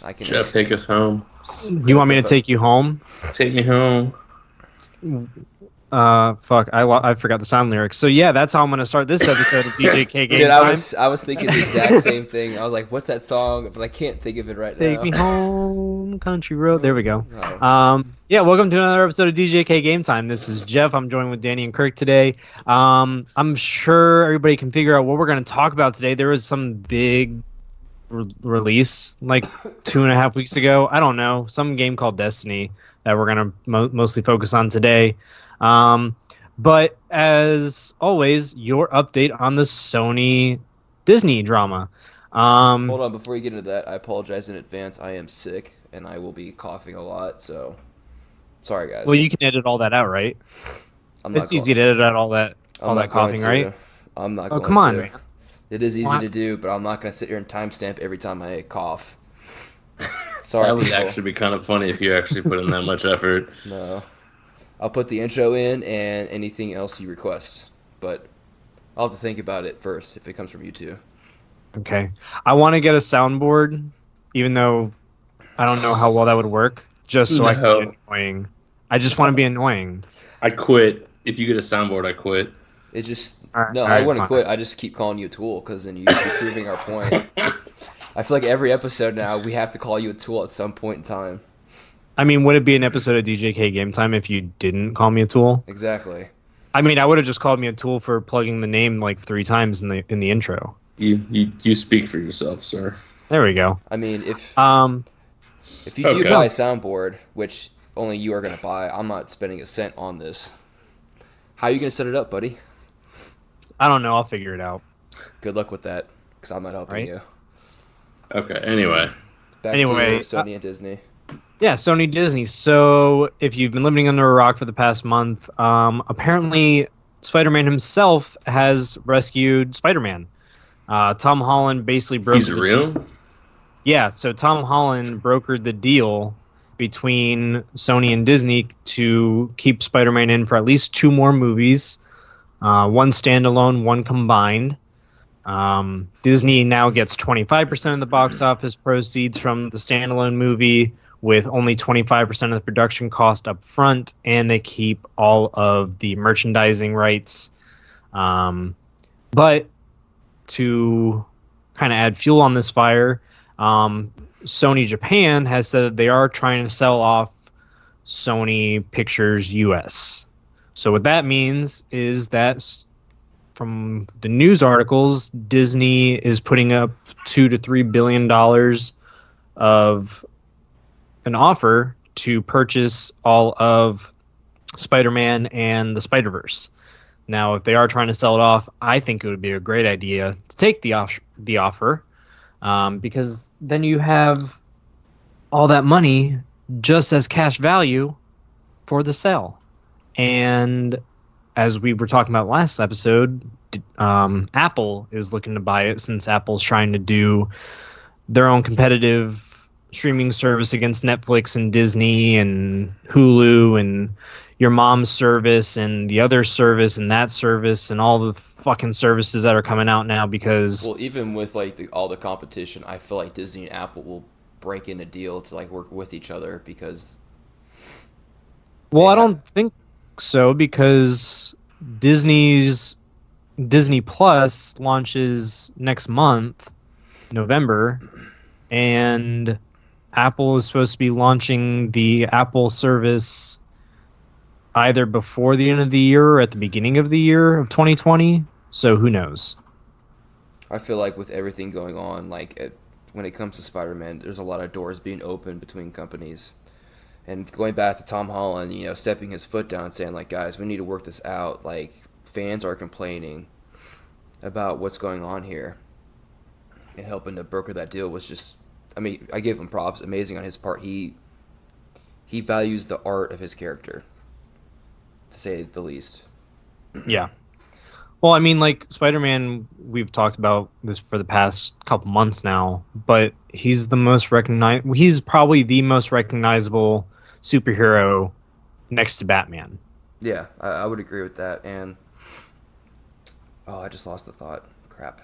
I can. Jeff, take us home. You want me to take you home? Take me home. Fuck, I forgot the sound lyrics. So yeah, that's how I'm gonna start this episode of DJK Dude, GameTime. I was thinking the exact same thing. I was like, "What's that song?" But I can't think of it right Take now. me home, country road. There we go. Oh. Yeah, welcome to another episode of DJK GameTime. This is Jeff. I'm joined with Danny and Kirk today. I'm sure everybody can figure out what we're gonna talk about today. There was some big release like 2.5 weeks ago. I don't know, some game called Destiny that we're gonna mostly focus on today. But as always, your update on the Sony Disney drama. Hold on, before you get into that, I apologize in advance. I am sick and I will be coughing a lot, so sorry guys. Well, you can edit all that out, right? It's easy to edit out all that coughing, right? I'm not Oh, going come on, to. man. It is easy to do, but I'm not going to sit here and timestamp every time I cough. Sorry, That would people. actually be kind of funny if you actually put in that much effort. No. I'll put the intro in and anything else you request, but I'll have to think about it first if it comes from you two. Okay. I want to get a soundboard, even though I don't know how well that would work, just so I can be annoying. I just want to be annoying. I quit. If you get a soundboard, I quit. It just... All No, right, I wouldn't fine. quit. I just keep calling you a tool because then you keep proving our point. I feel like every episode now we have to call you a tool at some point in time. I mean, would it be an episode of DJK GameTime if you didn't call me a tool? Exactly. I mean, I would have just called me a tool for plugging the name like 3 times in the intro. You speak for yourself, sir. There we go. I mean, if you Okay. do buy a soundboard, which only you are going to buy, I'm not spending a cent on this. How are you going to set it up, buddy? I don't know. I'll figure it out. Good luck with that, because I'm not helping Right. you. Okay, anyway. Back Anyway, to Sony and Disney. Yeah, Sony Disney. So if you've been living under a rock for the past month, apparently Spider-Man himself has rescued Spider-Man. Tom Holland basically brokered. He's real? Yeah, so Tom Holland brokered the deal between Sony and Disney to keep Spider-Man in for at least 2 more movies, one standalone, one combined. Disney now gets 25% of the box office proceeds from the standalone movie, with only 25% of the production cost up front, and they keep all of the merchandising rights. But to kind of add fuel on this fire, Sony Japan has said that they are trying to sell off Sony Pictures US. So what that means is that from the news articles, Disney is putting up $2 to $3 billion of an offer to purchase all of Spider-Man and the Spider-Verse. Now, if they are trying to sell it off, I think it would be a great idea to take the offer, because then you have all that money just as cash value for the sale. And as we were talking about last episode, Apple is looking to buy it, since Apple's trying to do their own competitive streaming service against Netflix and Disney and Hulu and your mom's service and the other service and that service and all the fucking services that are coming out now. Because Well, even with like all the competition, I feel like Disney and Apple will break in a deal to like work with each other because. I don't think so, because Disney Plus launches next month, November, and Apple is supposed to be launching the Apple service either before the end of the year or at the beginning of the year of 2020. So who knows? I feel like with everything going on, when it comes to Spider-Man, there's a lot of doors being opened between companies. And going back to Tom Holland, stepping his foot down, saying like, guys, we need to work this out. Like, fans are complaining about what's going on here, and helping to broker that deal was just. I mean, I give him props. Amazing on his part. He values the art of his character, to say the least. Yeah. Well, I mean, like Spider-Man, we've talked about this for the past couple months now, but he's he's probably the most recognizable superhero next to Batman. Yeah, I would agree with that. And I just lost the thought. Crap.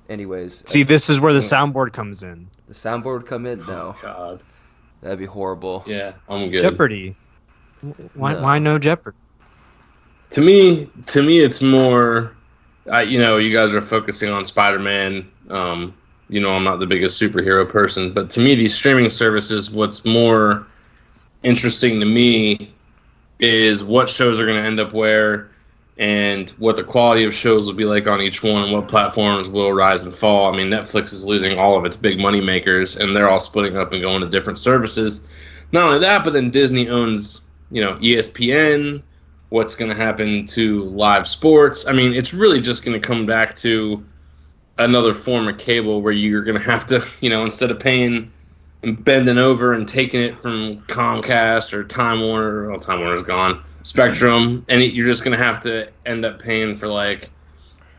Anyways, See, this is where the soundboard comes in. the soundboard would come in? No. Oh, God. That'd be horrible. Yeah, I'm good. Jeopardy. Why? No. Why no Jeopardy? To me, it's more. You guys are focusing on Spider-Man. I'm not the biggest superhero person, but to me, these streaming services, what's more interesting to me is what shows are going to end up where, and what the quality of shows will be like on each one, and what platforms will rise and fall. I mean, Netflix is losing all of its big money makers, and they're all splitting up and going to different services. Not only that, but then Disney owns, ESPN. What's going to happen to live sports? I mean, it's really just going to come back to another form of cable where you're going to have to, instead of paying and bending over and taking it from Comcast or Time Warner, well, Time Warner's gone, Spectrum, and you're just going to have to end up paying for like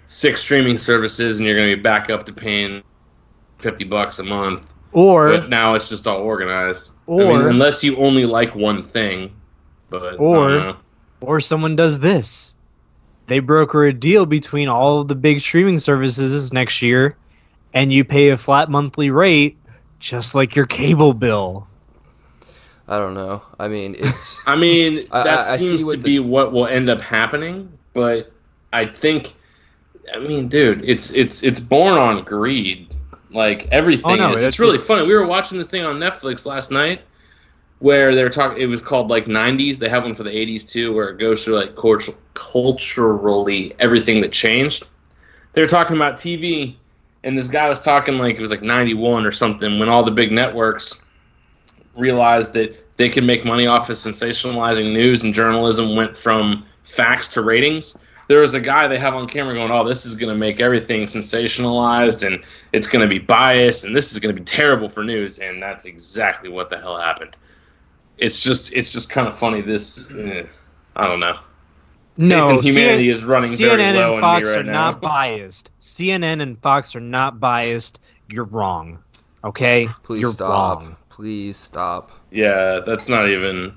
6 streaming services, and you're going to be back up to paying $50 a month. But now it's just all organized. Unless you only like one thing, but I don't know. Or someone does this. They broker a deal between all of the big streaming services next year, and you pay a flat monthly rate, just like your cable bill. I don't know. I mean, it's. That seems to be what will end up happening. But I think, dude, it's born on greed. Like everything is. It's really funny. We were watching this thing on Netflix last night, where they're talking. It was called like 90s. They have one for the 80s too, where it goes through like culturally everything that changed. They were talking about TV, and this guy was talking like it was like 91 or something, when all the big networks realized that they could make money off of sensationalizing news, and journalism went from facts to ratings. There was a guy they have on camera going, "Oh, this is going to make everything sensationalized, and it's going to be biased, and this is going to be terrible for news." And that's exactly what the hell happened. It's just kind of funny. I don't know. No, humanity is running very CNN low and Fox on me right are now. not biased. CNN and Fox are not biased. You're wrong. Okay? Please You're stop. wrong. Please stop. Yeah, that's not even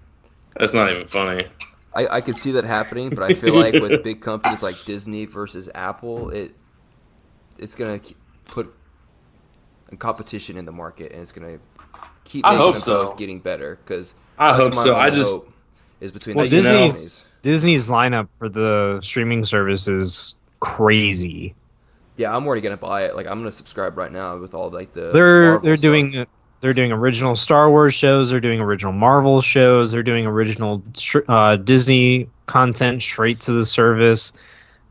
funny. I could see that happening, but I feel like with big companies like Disney versus Apple, it's gonna put a competition in the market, and it's gonna keep making them both getting better. Because I hope so. Hope is between those companies. Disney's lineup for the streaming service is crazy. Yeah, I'm already gonna buy it. Like, I'm gonna subscribe right now with all like the. They're doing original Star Wars shows. They're doing original Marvel shows. They're doing original Disney content straight to the service.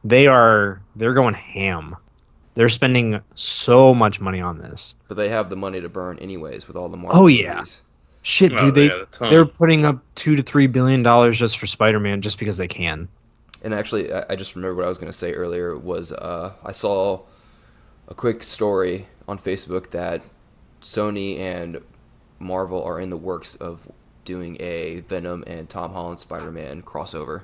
They're going ham. They're spending so much money on this. But they have the money to burn anyways with all the Marvel movies. Shit, dude, they're putting up $2 to $3 billion just for Spider-Man just because they can. And actually, I just remembered what I was going to say earlier was I saw a quick story on Facebook that Sony and Marvel are in the works of doing a Venom and Tom Holland Spider-Man crossover.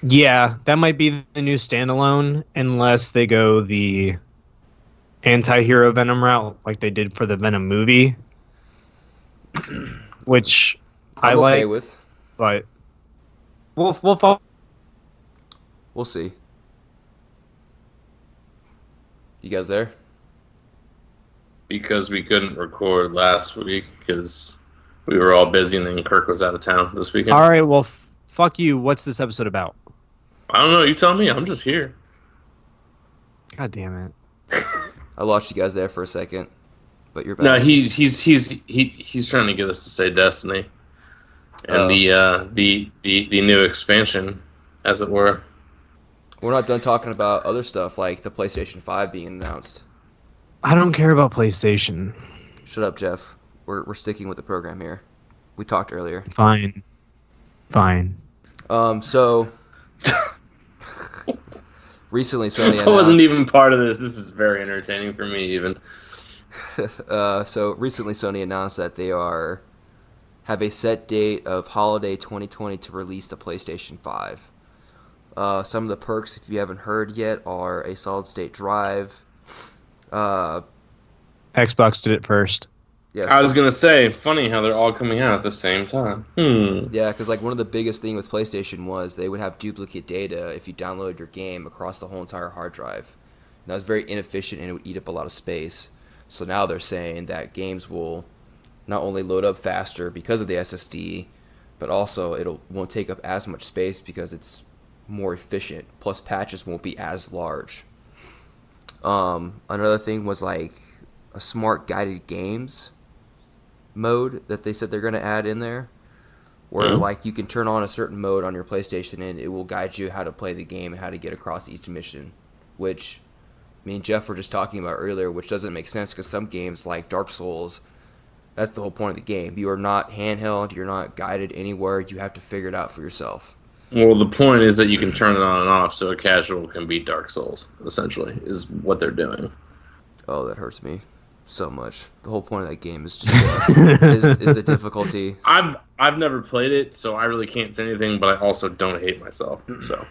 Yeah, that might be the new standalone, unless they go the anti-hero Venom route like they did for the Venom movie. Which I'm okay with, but we'll follow. We'll see. You guys there? Because we couldn't record last week because we were all busy, and then Kirk was out of town this weekend. All right, well, fuck you. What's this episode about? I don't know. You tell me. I'm just here. God damn it! I lost you guys there for a second. But you're back. No, he's trying to get us to say Destiny, and the new expansion, as it were. We're not done talking about other stuff like the PlayStation 5 being announced. I don't care about PlayStation. Shut up, Jeff. We're sticking with the program here. We talked earlier. Fine. So recently Sony announced... I wasn't even part of this. This is very entertaining for me, even. So recently Sony announced that they have a set date of holiday 2020 to release the PlayStation 5. Some of the perks, if you haven't heard yet, are a solid-state drive. Xbox did it first. Yes. I was going to say, funny how they're all coming out at the same time. Yeah, because like one of the biggest things with PlayStation was they would have duplicate data if you download your game across the whole entire hard drive. That was very inefficient and it would eat up a lot of space. So now they're saying that games will not only load up faster because of the SSD, but also it won't take up as much space because it's more efficient. Plus, patches won't be as large. Another thing was like a smart guided games mode that they said they're going to add in there, where like you can turn on a certain mode on your PlayStation and it will guide you how to play the game and how to get across each mission, which me and Jeff were just talking about earlier, which doesn't make sense because some games like Dark Souls, that's the whole point of the game. You are not handheld, you're not guided anywhere, you have to figure it out for yourself. Well, the point is that you can turn it on and off so a casual can beat Dark Souls, essentially, is what they're doing. Oh, that hurts me so much. The whole point of that game is just is the difficulty. I've never played it, so I really can't say anything, but I also don't hate myself. So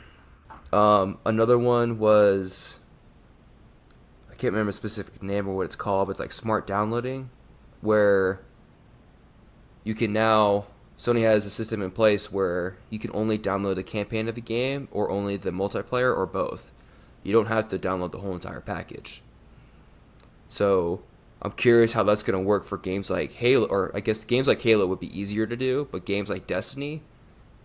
another one was, I can't remember a specific name or what it's called, but it's like smart downloading, where you can now, Sony has a system in place where you can only download the campaign of the game or only the multiplayer or both. You don't have to download the whole entire package. So I'm curious how that's going to work for games like Halo, or I guess games like Halo would be easier to do, but games like Destiny,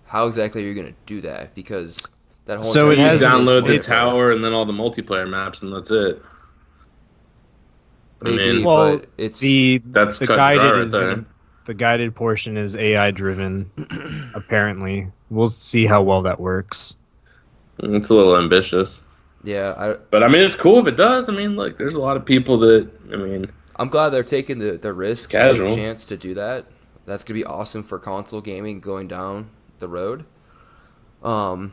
how exactly are you going to do that? Because that whole So you it has download the tower and then all the multiplayer maps, and that's it. Maybe, well, but it's that's the cut and guided dry right is there. the guided portion is AI driven. Apparently, we'll see how well that works. It's a little ambitious. yeah. But I mean, it's cool if it does. I mean, look, there's a lot of people that, I mean, I'm glad they're taking the risk Casual. and the chance to do that. That's gonna be awesome for console gaming going down the road. And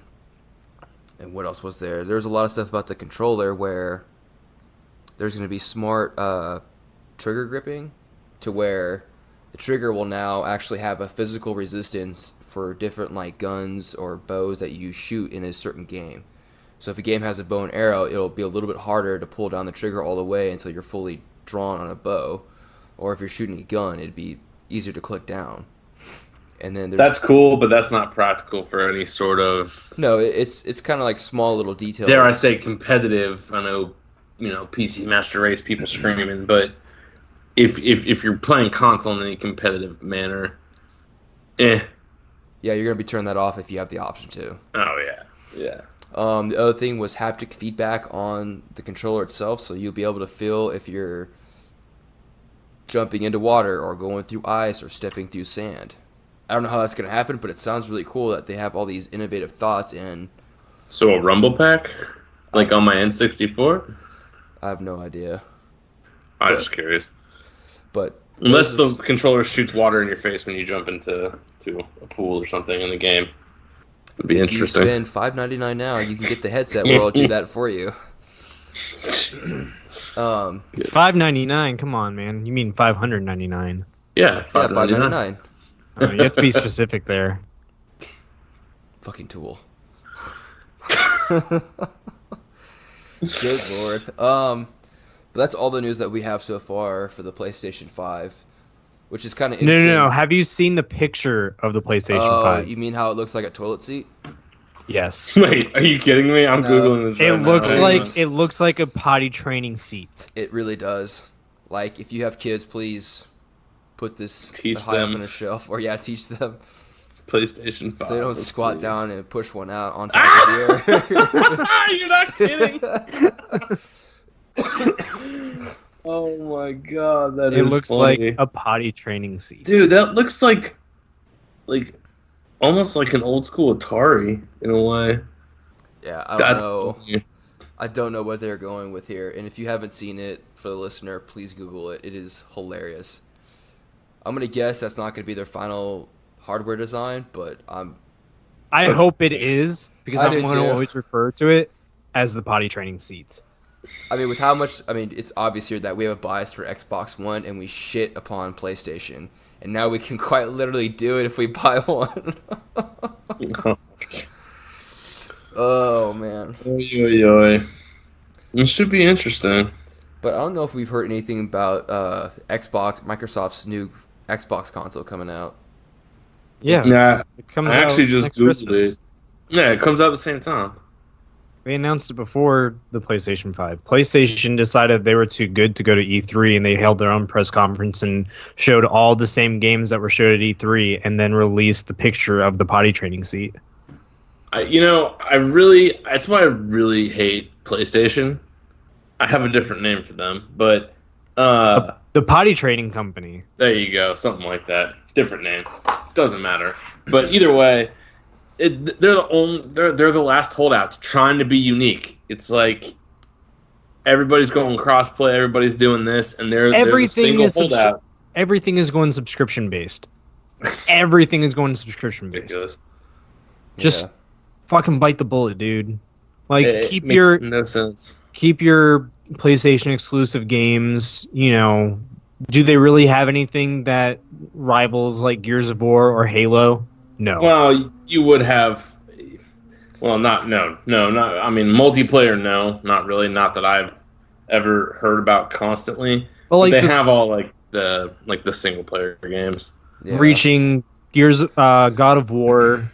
what else was there? There's a lot of stuff about the controller where there's gonna be smart trigger gripping, to where the trigger will now actually have a physical resistance for different like guns or bows that you shoot in a certain game. So if a game has a bow and arrow, it'll be a little bit harder to pull down the trigger all the way until you're fully drawn on a bow. Or if you're shooting a gun, it'd be easier to click down. And then that's cool, but that's not practical for any sort of... No, it's kind of like small little details. Dare I say competitive? I know, PC Master Race, people screaming, but if you're playing console in any competitive manner, Yeah, you're going to be turning that off if you have the option to. Oh, yeah. Yeah. The other thing was haptic feedback on the controller itself, so you'll be able to feel if you're jumping into water or going through ice or stepping through sand. I don't know how that's going to happen, but it sounds really cool that they have all these innovative thoughts in. So a rumble pack? Like on my N64? I have no idea. I'm just curious. But unless the controller shoots water in your face when you jump into a pool or something in the game. It'd be interesting. If you spend $5.99 now, you can get the headset where I'll do that for you. $5.99. Come on, man. You mean $599? Yeah, $5.99. You have to be specific there. Fucking tool. Good lord. But that's all the news that we have so far for the PlayStation 5, which is kind of interesting. No. Have you seen the picture of the PlayStation 5? You mean how it looks like a toilet seat? Yes. Wait, are you kidding me? I'm Googling this right now. It looks like a potty training seat. It really does. Like, if you have kids, please put this Teach high them. up on a shelf, or teach them. PlayStation 5. So they don't squat down and push one out on top of you. You're not kidding. Oh my god, that It is looks funny. like a potty training seat. Dude, that looks like almost like an old school Atari in a way. Yeah, I don't know. Funny. I don't know what they're going with here. And if you haven't seen it, for the listener, please Google it. It is hilarious. I'm going to guess that's not going to be their final hardware design, but I hope it is, because I I'm do going to too. always refer to it as the potty training seat. I mean, with how much... I mean, it's obvious here that we have a bias for Xbox One, and we shit upon PlayStation. And now we can quite literally do it if we buy one. Oh, man. Oy, oy, oy. It should be interesting. But I don't know if we've heard anything about Microsoft's new Xbox console coming out. Yeah. Nah, It comes I actually out just next Googled Christmas. it. Yeah, it comes out at the same time. They announced it before the PlayStation 5. PlayStation decided they were too good to go to E3, and they held their own press conference and showed all the same games that were showed at E3, and then released the picture of the potty training seat. That's why I really hate PlayStation. I have a different name for them, but The potty training company. there you go, something like that. Different name, doesn't matter. But either way, they're the last holdouts trying to be unique. It's like everybody's going crossplay, everybody's doing this, and they're the single holdout. Everything is going subscription based. Everything is going subscription based. Ridiculous. Just fucking bite the bullet, dude. Like It makes no sense. keep your PlayStation exclusive games. Do they really have anything that rivals like Gears of War or Halo? No. Well, you would have. Well, not. I mean, multiplayer. No, not really. Not that I've ever heard about constantly. But they have all the single player games. Yeah. reaching Gears, God of War.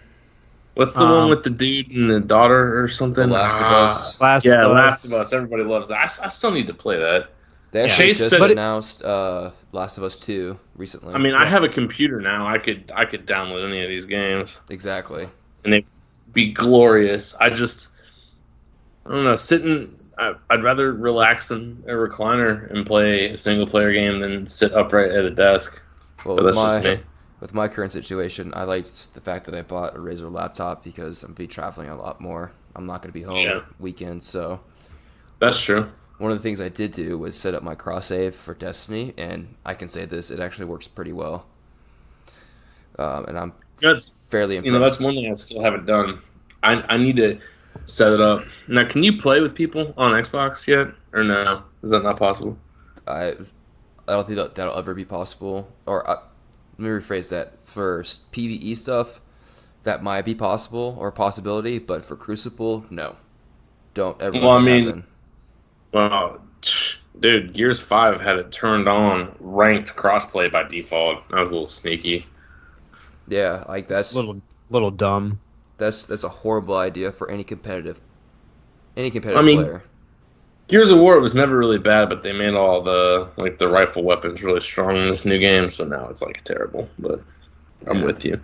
What's the one with the dude and the daughter or something? The Last of Us. Last Last of Us. Everybody loves that. I still need to play that. They actually Chase just said- announced Last of Us 2 recently. I mean, I have a computer now. I could download any of these games, Exactly. and they'd be glorious. I don't know. I'd rather relax in a recliner and play a single player game than sit upright at a desk. Well, But that's just me. with my current situation, I liked the fact that I bought a Razer laptop because I'm going to be traveling a lot more. I'm not going to be home weekends, so That's true. one of the things I did do was set up my cross save for Destiny, and I can say this, it actually works pretty well. And I'm That's fairly impressed. that's one thing I still haven't done. I need to set it up. Now, can you play with people on Xbox yet, or no? Is that not possible? I don't think that'll ever be possible. Or let me rephrase that. For PvE stuff, that might be possible or a possibility, but for Crucible, no. Don't ever let that happen. Well, dude, Gears 5 had it turned on ranked crossplay by default. That was a little sneaky. Yeah, like that's little dumb. that's a horrible idea for any competitive player. Gears of War was never really bad, but they made all the rifle weapons really strong in this new game, so now it's terrible. But I'm with you.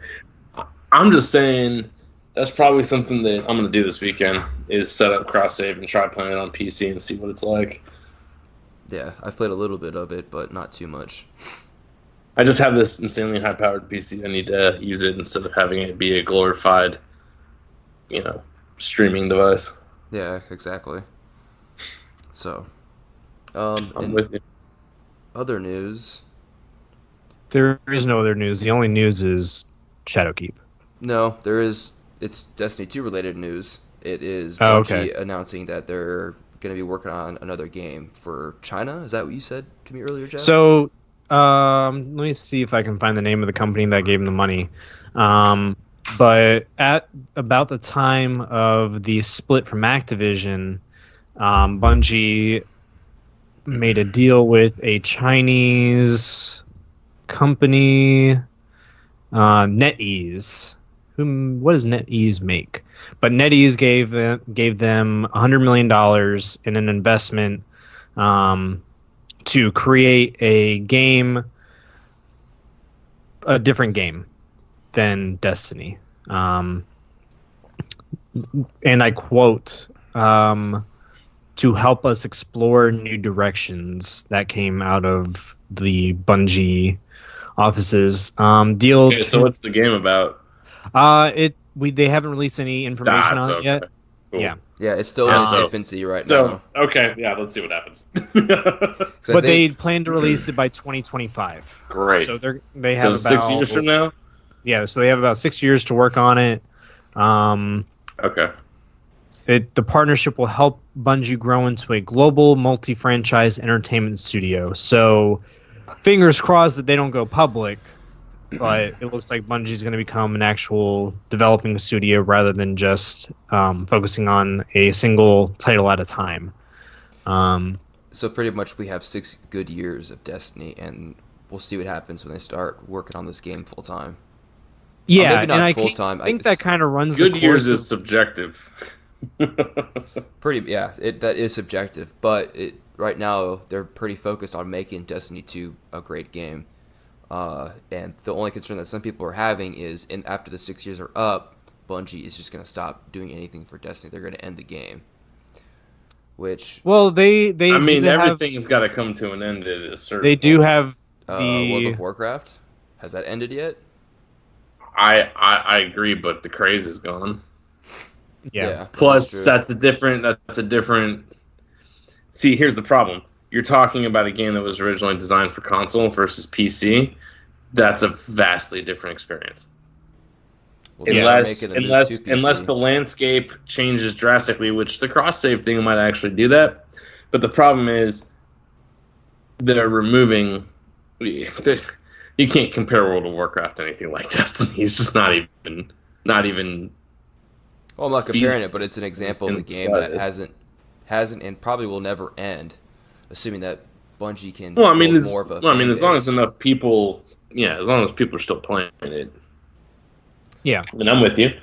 I'm just saying that's probably something that I'm gonna do this weekend is set up cross save and try playing it on PC and see what it's like. Yeah, I've played a little bit of it, but not too much. I just have this insanely high powered PC. I need to use it instead of having it be a glorified, streaming device. Yeah, exactly. So, I'm with you. other news. There is no other news. The only news is Shadowkeep. No, there is. It's Destiny 2 related news. It is Oh, Bungie okay. announcing that they're going to be working on another game for China. Is that what you said to me earlier, Jeff? So, let me see if I can find the name of the company that gave them the money. But at about the time of the split from Activision, Bungie made a deal with a Chinese company, NetEase. What does NetEase make? But NetEase gave them $100 million in an investment to create a different game than Destiny. And I quote, to help us explore new directions. That came out of the Bungie offices. Okay, so what's the game about? They haven't released any information on it yet. Cool. Yeah. Yeah, it's still in its infancy right now. Okay, yeah, let's see what happens. 'Cause I But they think- plan to release it by 2025. Great. So they have about 6 years from now? Yeah, so they have about 6 years to work on it. Okay. The partnership will help Bungie grow into a global multi-franchise entertainment studio. So fingers crossed that they don't go public, but it looks like Bungie's going to become an actual developing studio rather than just focusing on a single title at a time. So pretty much we have 6 good years of Destiny, and we'll see what happens when they start working on this game full time. Yeah, maybe not and I full-time. think that kind of runs Good the years course is subjective. Pretty, yeah, that is subjective, but right now they're pretty focused on making Destiny 2 a great game. And the only concern that some people are having is, after the 6 years are up, Bungie is just going to stop doing anything for Destiny. They're going to end the game. Which, Well, they I do mean, have everything's got to come to an end at a certain they do point. have World the of Warcraft, has that ended yet? I agree, but the craze is gone. yeah. Plus, that's a different. See, here's the problem. You're talking about a game that was originally designed for console versus PC. That's a vastly different experience. Well, Unless the landscape changes drastically, which the cross save thing might actually do that. But the problem is they're removing. You can't compare World of Warcraft to anything like Destiny. It's just not even. Well, I'm not comparing it, but it's an example of a game that hasn't and probably will never end, assuming that Bungie can. Well, I mean, build more of a fan as long base. as enough people, as long as people are still playing it. Yeah. And I'm with you.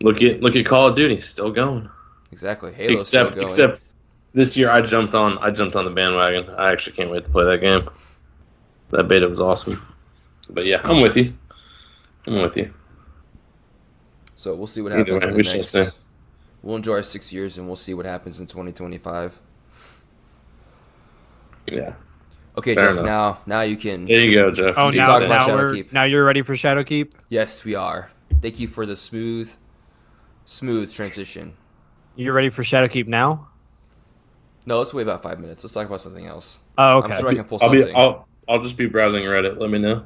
Look at Call of Duty, still going. Exactly. Halo's still going. Except this year, I jumped on the bandwagon. I actually can't wait to play that game. That beta was awesome. But yeah, I'm with you. So we'll see what Either happens way, in we the shall next. see. We'll enjoy our 6 years, and we'll see what happens in 2025. Yeah. Okay, Fair Jeff. enough. Now you can. There you go, Jeff. Oh, We can now talk about Shadowkeep. now you're ready for Shadowkeep? Yes, we are. Thank you for the smooth transition. You're ready for Shadowkeep now? No, let's wait about 5 minutes. Let's talk about something else. Oh, okay. I'm sure I can pull something. I'll just be browsing Reddit. Let me know.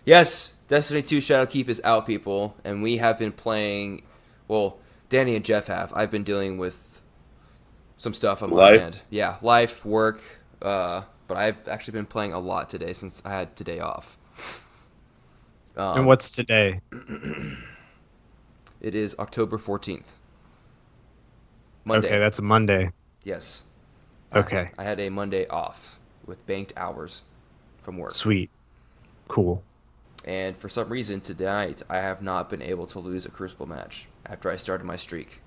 Yes, Destiny 2 Shadowkeep is out, people, and we have been playing. Well, Danny and Jeff have. I've been dealing with some stuff on my Life? end. Yeah, life, work. But I've actually been playing a lot today since I had today off. And what's today? It is October 14th. Monday. Okay, that's a Monday. Yes. Okay. I had a Monday off with banked hours from work. Sweet. Cool. And for some reason tonight, I have not been able to lose a Crucible match after I started my streak.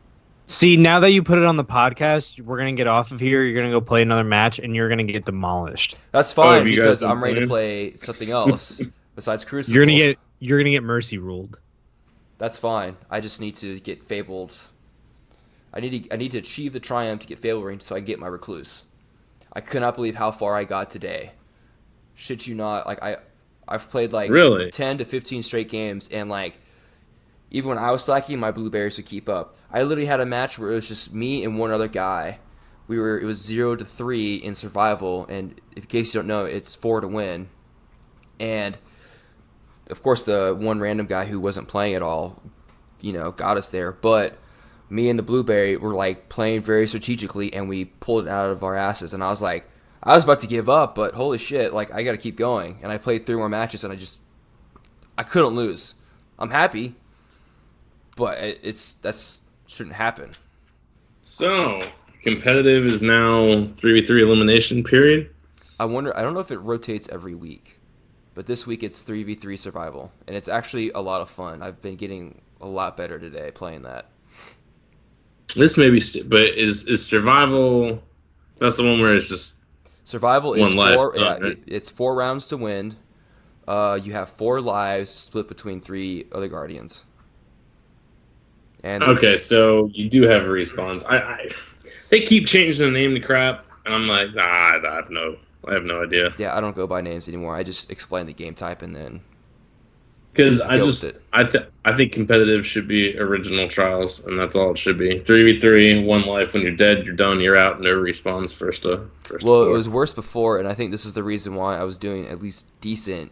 See, now that you put it on the podcast, we're going to get off of here. You're going to go play another match, and you're going to get demolished. That's fine have you because guys been I'm ready to playing? play something else besides Crucible. You're going to get mercy ruled. That's fine. I just need to get Fabled. I need to achieve the triumph to get Fable Ring so I can get my Recluse. I could not believe how far I got today. Shit you not, like I've played like Really? 10 to 15 straight games, and like even when I was slacking, my blueberries would keep up. I literally had a match where it was just me and one other guy. It was 0-3 in survival, and in case you don't know, it's 4 to win. And of course, the one random guy who wasn't playing at all, got us there. But me and the blueberry were like playing very strategically, and we pulled it out of our asses. And I was about to give up, but holy shit, like I got to keep going. And I played 3 more matches, and I couldn't lose. I'm happy, but that shouldn't happen. So, competitive is now 3v3 elimination period. I don't know if it rotates every week, but this week it's 3v3 survival, and it's actually a lot of fun. I've been getting a lot better today playing that. This may be, but is survival? That's the one where it's just Survival is one life. four. Yeah, Right. it's 4 rounds to win. You have 4 lives split between 3 other guardians. And Okay, so you do have respawns. They keep changing the name to crap, and I'm like, nah, I have no idea. yeah, I don't go by names anymore. I just explain the game type and then Because Go with it. I think competitive should be original trials, and that's all it should be. 3v3, 1 life. When you're dead, you're done. You're out. No respawns. First to Well, it 4. was worse before, and I think this is the reason why I was doing at least decent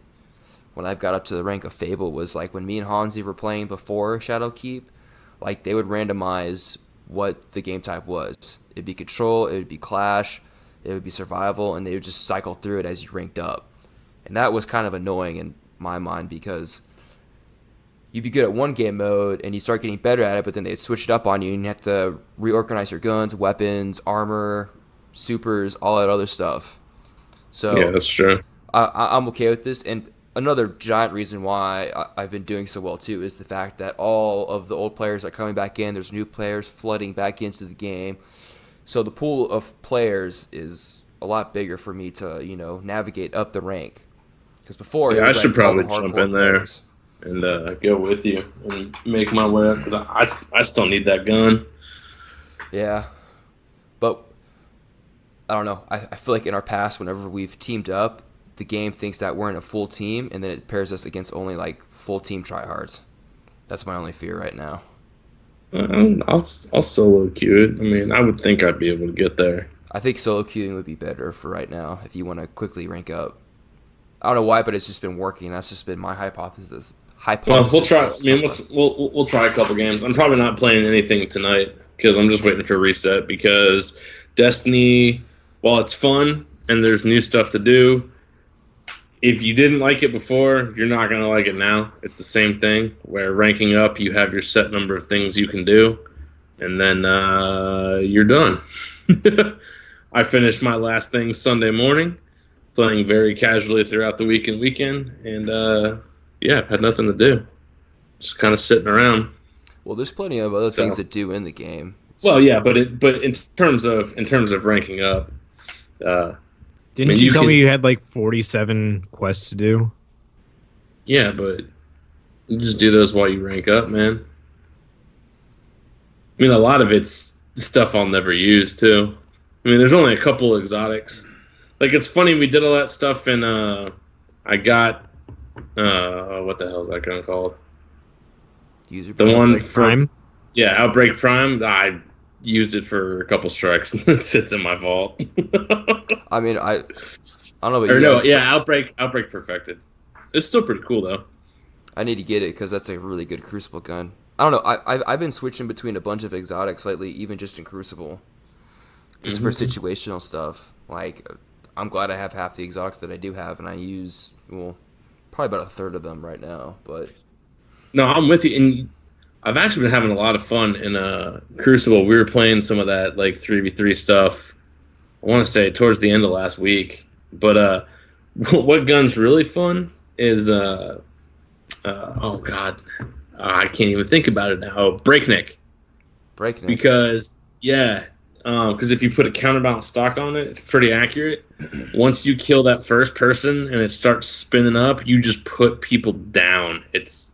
when I got up to the rank of Fable, was like when me and Hansi were playing before Shadowkeep, like they would randomize what the game type was. It'd be Control, it would be Clash, it would be Survival, and they would just cycle through it as you ranked up. And that was kind of annoying in my mind because you'd be good at one game mode and you start getting better at it, but then they'd switch it up on you and you have to reorganize your guns, weapons, armor, supers, all that other stuff. So Yeah, that's true. I'm okay with this, and another giant reason why I've been doing so well too is the fact that all of the old players are coming back in. There's new players flooding back into the game, so the pool of players is a lot bigger for me to navigate up the rank. Because before, Yeah, it I was should like all the probably jump hardcore in there players. and go with you and make my way up because I still need that gun. Yeah, but I don't know. I feel like in our past, whenever we've teamed up, the game thinks that we're in a full team, and then it pairs us against only like full team tryhards. That's my only fear right now. I'll solo queue it. I mean, I would think I'd be able to get there. I think solo queuing would be better for right now if you want to quickly rank up. I don't know why, but it's just been working. That's just been my hypothesis. Well, we'll try. I mean, we'll try a couple games. I'm probably not playing anything tonight because I'm just waiting for a reset. Because Destiny, while it's fun and there's new stuff to do, if you didn't like it before, you're not gonna like it now. It's the same thing. Where ranking up, you have your set number of things you can do, and then you're done. I finished my last thing Sunday morning, playing very casually throughout the week and weekend, and yeah, I've had nothing to do. Just kind of sitting around. Well, there's plenty of other things to do in the game. Well, yeah, but in terms of ranking up, didn't you tell me you had like 47 quests to do? Yeah, but you just do those while you rank up, man. I mean, a lot of it's stuff I'll never use too. I mean, there's only a couple of exotics. Like, it's funny, we did all that stuff and I got what the hell is that gun called? User the one Prime? Yeah, Outbreak Prime. I used it for a couple strikes and it sits in my vault. I mean, I don't know what or you no, guys, yeah, Outbreak Perfected. It's still pretty cool though. I need to get it because that's a really good Crucible gun. I don't know. I've been switching between a bunch of exotics lately, even just in Crucible, just for situational stuff. Like, I'm glad I have half the exotics that I do have, and I use probably about a third of them right now. But no, I'm with you. And I've actually been having a lot of fun in Crucible. We were playing some of that like 3v3 stuff. I want to say towards the end of last week. But what gun's really fun is oh god, I can't even think about it now. Oh, Breakneck. Because because if you put a counterbalance stock on it, it's pretty accurate. Once you kill that first person and it starts spinning up, you just put people down. It's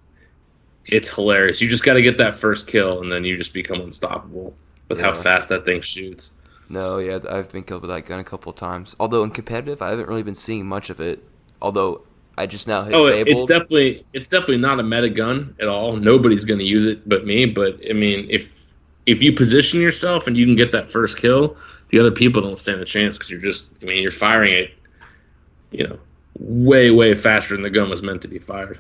hilarious. You just got to get that first kill, and then you just become unstoppable with how fast that thing shoots. No, yeah, I've been killed with that gun a couple of times. Although in competitive, I haven't really been seeing much of it. Although I just now hit Fabled. It's definitely not a meta gun at all. Nobody's going to use it but me. But I mean, if you position yourself and you can get that first kill, the other people don't stand a chance because you're firing it, way faster than the gun was meant to be fired.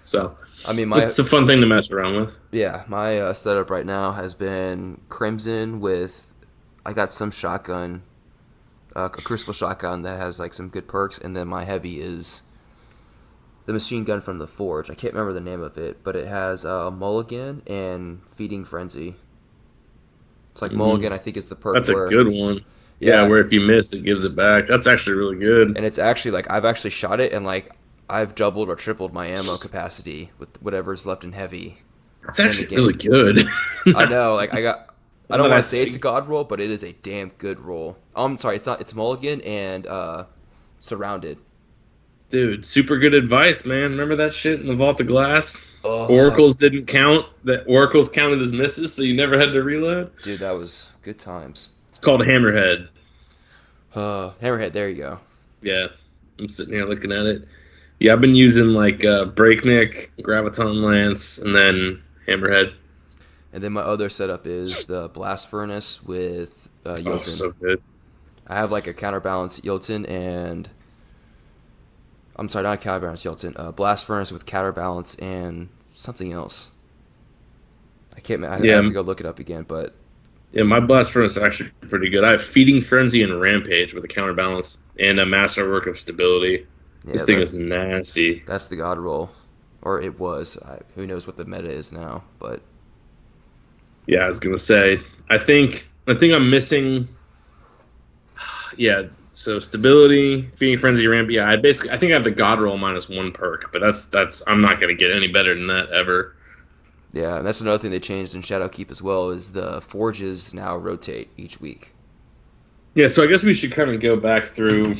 So I mean, it's a fun thing to mess around with. Yeah, my setup right now has been Crimson with. I got some shotgun, a Crucible shotgun that has like some good perks, and then my heavy is the machine gun from the Forge. I can't remember the name of it, but it has Mulligan and Feeding Frenzy. It's like Mulligan, I think, is the perk. That's a good one. Yeah, where if you miss, it gives it back. That's actually really good. And it's actually like I've actually shot it, and like I've doubled or tripled my ammo capacity with whatever's left in heavy. That's actually really good. I know, like I don't want to say it's a god roll, but it is a damn good roll. I'm sorry, it's not. It's Mulligan and Surrounded. Dude, super good advice, man. Remember that shit in the Vault of Glass? Oracles didn't count. That Oracles counted as misses, so you never had to reload? Dude, that was good times. It's called Hammerhead. Hammerhead, there you go. Yeah, I'm sitting here looking at it. Yeah, I've been using like Breakneck, Graviton Lance, and then Hammerhead. And then my other setup is the Blast Furnace with Yilton. Oh, so good. I have like a counterbalance Yilton and... I'm sorry, not a counterbalance Yilton. Blast Furnace with counterbalance and something else. I can't... I have to go look it up again, but... Yeah, my Blast Furnace is actually pretty good. I have Feeding Frenzy and Rampage with a counterbalance and a Masterwork of Stability. Yeah, this thing is nasty. That's the god roll. Or it was. Who knows what the meta is now, but... Yeah, I was gonna say. I think I'm missing. Yeah, So stability, feeding frenzy, ramp. Yeah, I think I have the God roll -1 perk, but that's I'm not gonna get any better than that ever. Yeah, and that's another thing they changed in Shadowkeep as well, is the forges now rotate each week. Yeah, so I guess we should kind of go back through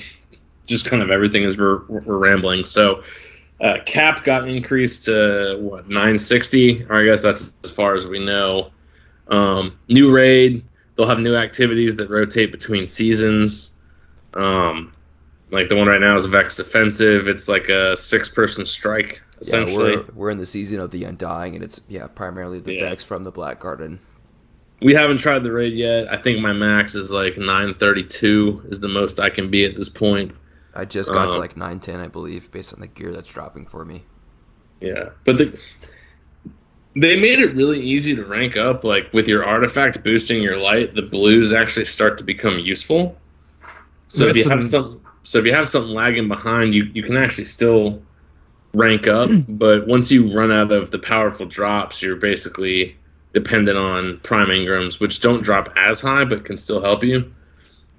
just kind of everything as we're rambling. So cap got increased to what, 960, or I guess that's as far as we know. New raid, they'll have new activities that rotate between seasons. Like the one right now is Vex Defensive. It's like a 6-person strike, essentially. Yeah, we're in the season of the Undying, and it's primarily the Vex from the Black Garden. We haven't tried the raid yet. I think my max is like 932 is the most I can be at this point. I just got to like 910, I believe, based on the gear that's dropping for me. Yeah, but they made it really easy to rank up. Like with your artifact boosting your light, the blues actually start to become useful. So if you have something lagging behind, you can actually still rank up. But once you run out of the powerful drops, you're basically dependent on Prime Ingrams, which don't drop as high but can still help you.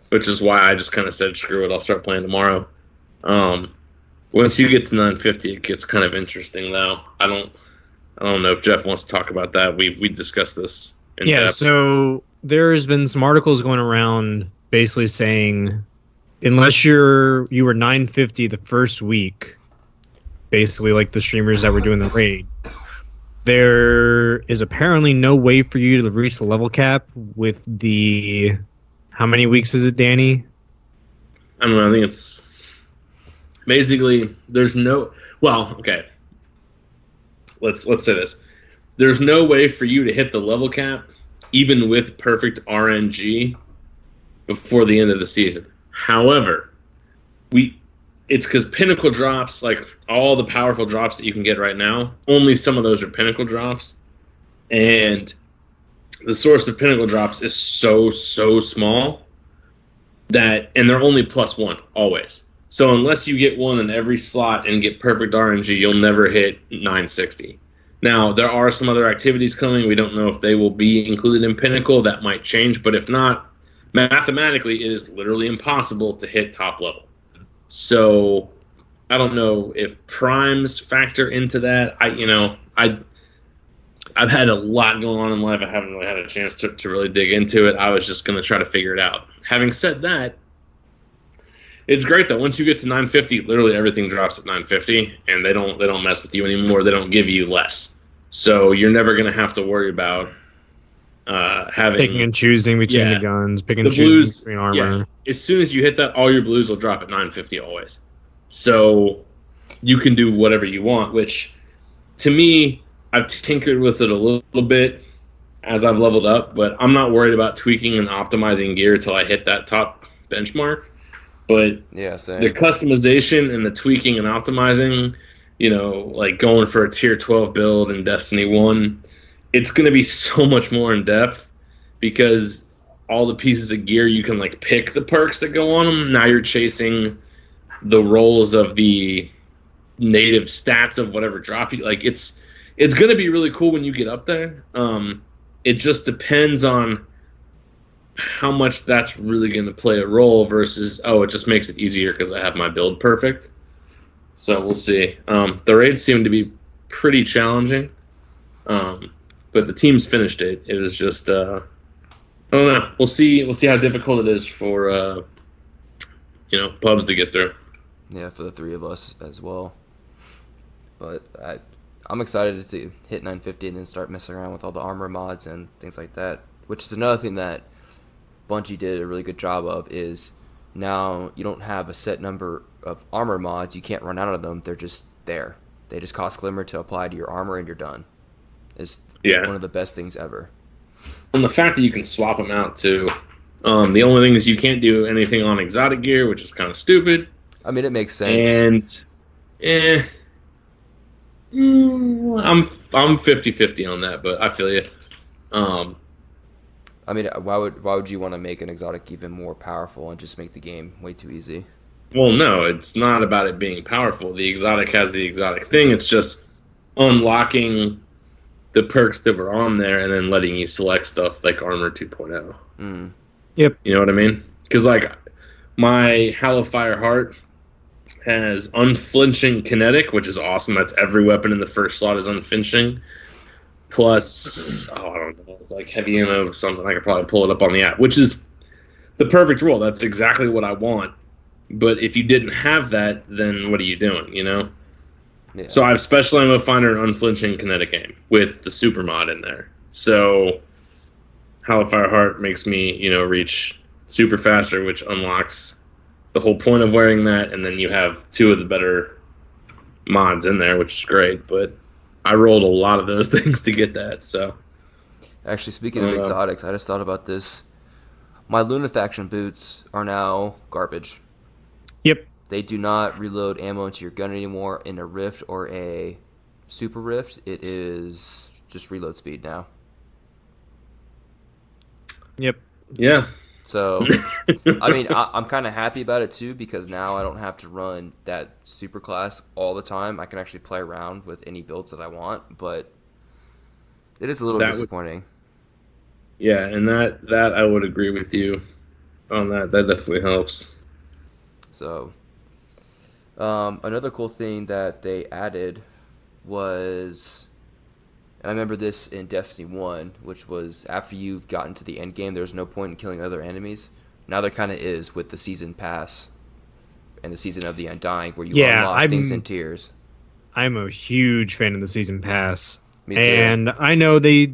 Which is why I just kind of said, screw it, I'll start playing tomorrow. Once you get to 950, it gets kind of interesting, though. I don't know if Jeff wants to talk about that. We discussed this in depth. So there's been some articles going around basically saying, unless you were 950 the first week, basically like the streamers that were doing the raid, there is apparently no way for you to reach the level cap with the... How many weeks is it, Danny? I don't know. I think it's basically there's no. Well, okay. Let's say this. There's no way for you to hit the level cap, even with perfect RNG, before the end of the season. However, it's because Pinnacle drops, like all the powerful drops that you can get right now. Only some of those are Pinnacle drops, and the source of Pinnacle drops is so small and they're only +1 always. So unless you get one in every slot and get perfect RNG, you'll never hit 960. Now, there are some other activities coming. We don't know if they will be included in Pinnacle. That might change, but if not, mathematically, it is literally impossible to hit top level. So I don't know if primes factor into that. I've had a lot going on in life. I haven't really had a chance to really dig into it. I was just going to try to figure it out. Having said that, it's great that once you get to 950, literally everything drops at 950, and they don't mess with you anymore. They don't give you less. So you're never going to have to worry about having... Picking and choosing between the guns, picking and choosing between armor. Yeah, as soon as you hit that, all your blues will drop at 950 always. So you can do whatever you want, which, to me... I've tinkered with it a little bit as I've leveled up, but I'm not worried about tweaking and optimizing gear till I hit that top benchmark. But the customization and the tweaking and optimizing, like going for a tier 12 build in Destiny 1, it's going to be so much more in depth because all the pieces of gear, you can like pick the perks that go on them. Now you're chasing the rolls of the native stats of whatever drop you like. It's going to be really cool when you get up there. It just depends on how much that's really going to play a role versus, it just makes it easier because I have my build perfect. So we'll see. The raids seem to be pretty challenging, but the teams finished it. It was just, I don't know. We'll see how difficult it is for, pubs to get through. Yeah, for the three of us as well. But I'm excited to hit 950 and then start messing around with all the armor mods and things like that, which is another thing that Bungie did a really good job of, is now you don't have a set number of armor mods. You can't run out of them. They're just there. They just cost Glimmer to apply to your armor and you're done. It's one of the best things ever. And the fact that you can swap them out too. The only thing is you can't do anything on exotic gear, which is kind of stupid. I mean, it makes sense. And I'm 50-50 on that, but I feel you. I mean, why would you want to make an exotic even more powerful and just make the game way too easy? Well, no, it's not about it being powerful. The exotic has the exotic thing. It's just unlocking the perks that were on there and then letting you select stuff like Armor 2.0. Yep. You know what I mean? Because, like, My Hellfire Heart has unflinching kinetic, which is awesome. That's every weapon in the first slot is unflinching. Plus, I don't know, it's like heavy ammo or something. I could probably pull it up on the app, which is the perfect roll. That's exactly what I want. But if you didn't have that, then what are you doing, you know? Yeah. So I have Special Ammo Finder and unflinching kinetic aim with the super mod in there. So Hellfire Heart makes me, reach super faster, which unlocks the whole point of wearing that, and then you have two of the better mods in there, which is great. But I rolled a lot of those things to get that. So Actually, speaking of exotics, I just thought about this. My Lunafaction boots are now garbage. Yep. They do not reload ammo into your gun anymore in a Rift or a Super Rift. It is just reload speed now. Yep. yeah. So, I mean, I'm kind of happy about it too, because now I don't have to run that super class all the time. I can actually play around with any builds that I want, but it is a little disappointing. Yeah, and that I would agree with you on that. That definitely helps. So, another cool thing that they added was, and I remember this in Destiny 1, which was after you've gotten to the end game, there's no point in killing other enemies. Now there kind of is with the Season Pass and the Season of the Undying, where you unlock things in tiers. I'm a huge fan of the Season Pass. Me too. And I know they,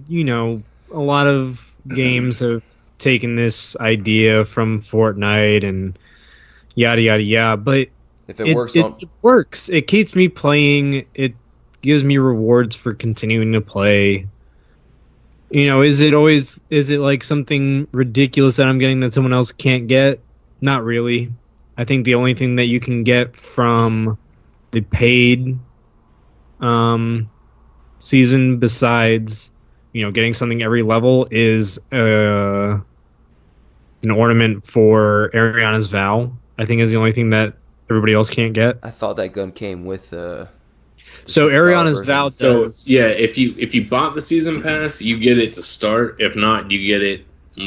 a lot of games have taken this idea from Fortnite and yada, yada, yada, but if it works, it works. It keeps me playing. It gives me rewards for continuing to play. Is it like something ridiculous that I'm getting that someone else can't get? Not really. I think the only thing that you can get from the paid season, besides getting something every level, is an ornament for Ariana's Vow. I think is the only thing that everybody else can't get. I thought that gun came with the so Ariana's Vow does. So yeah, if you bought the season pass, you get it to start. If not, you get it at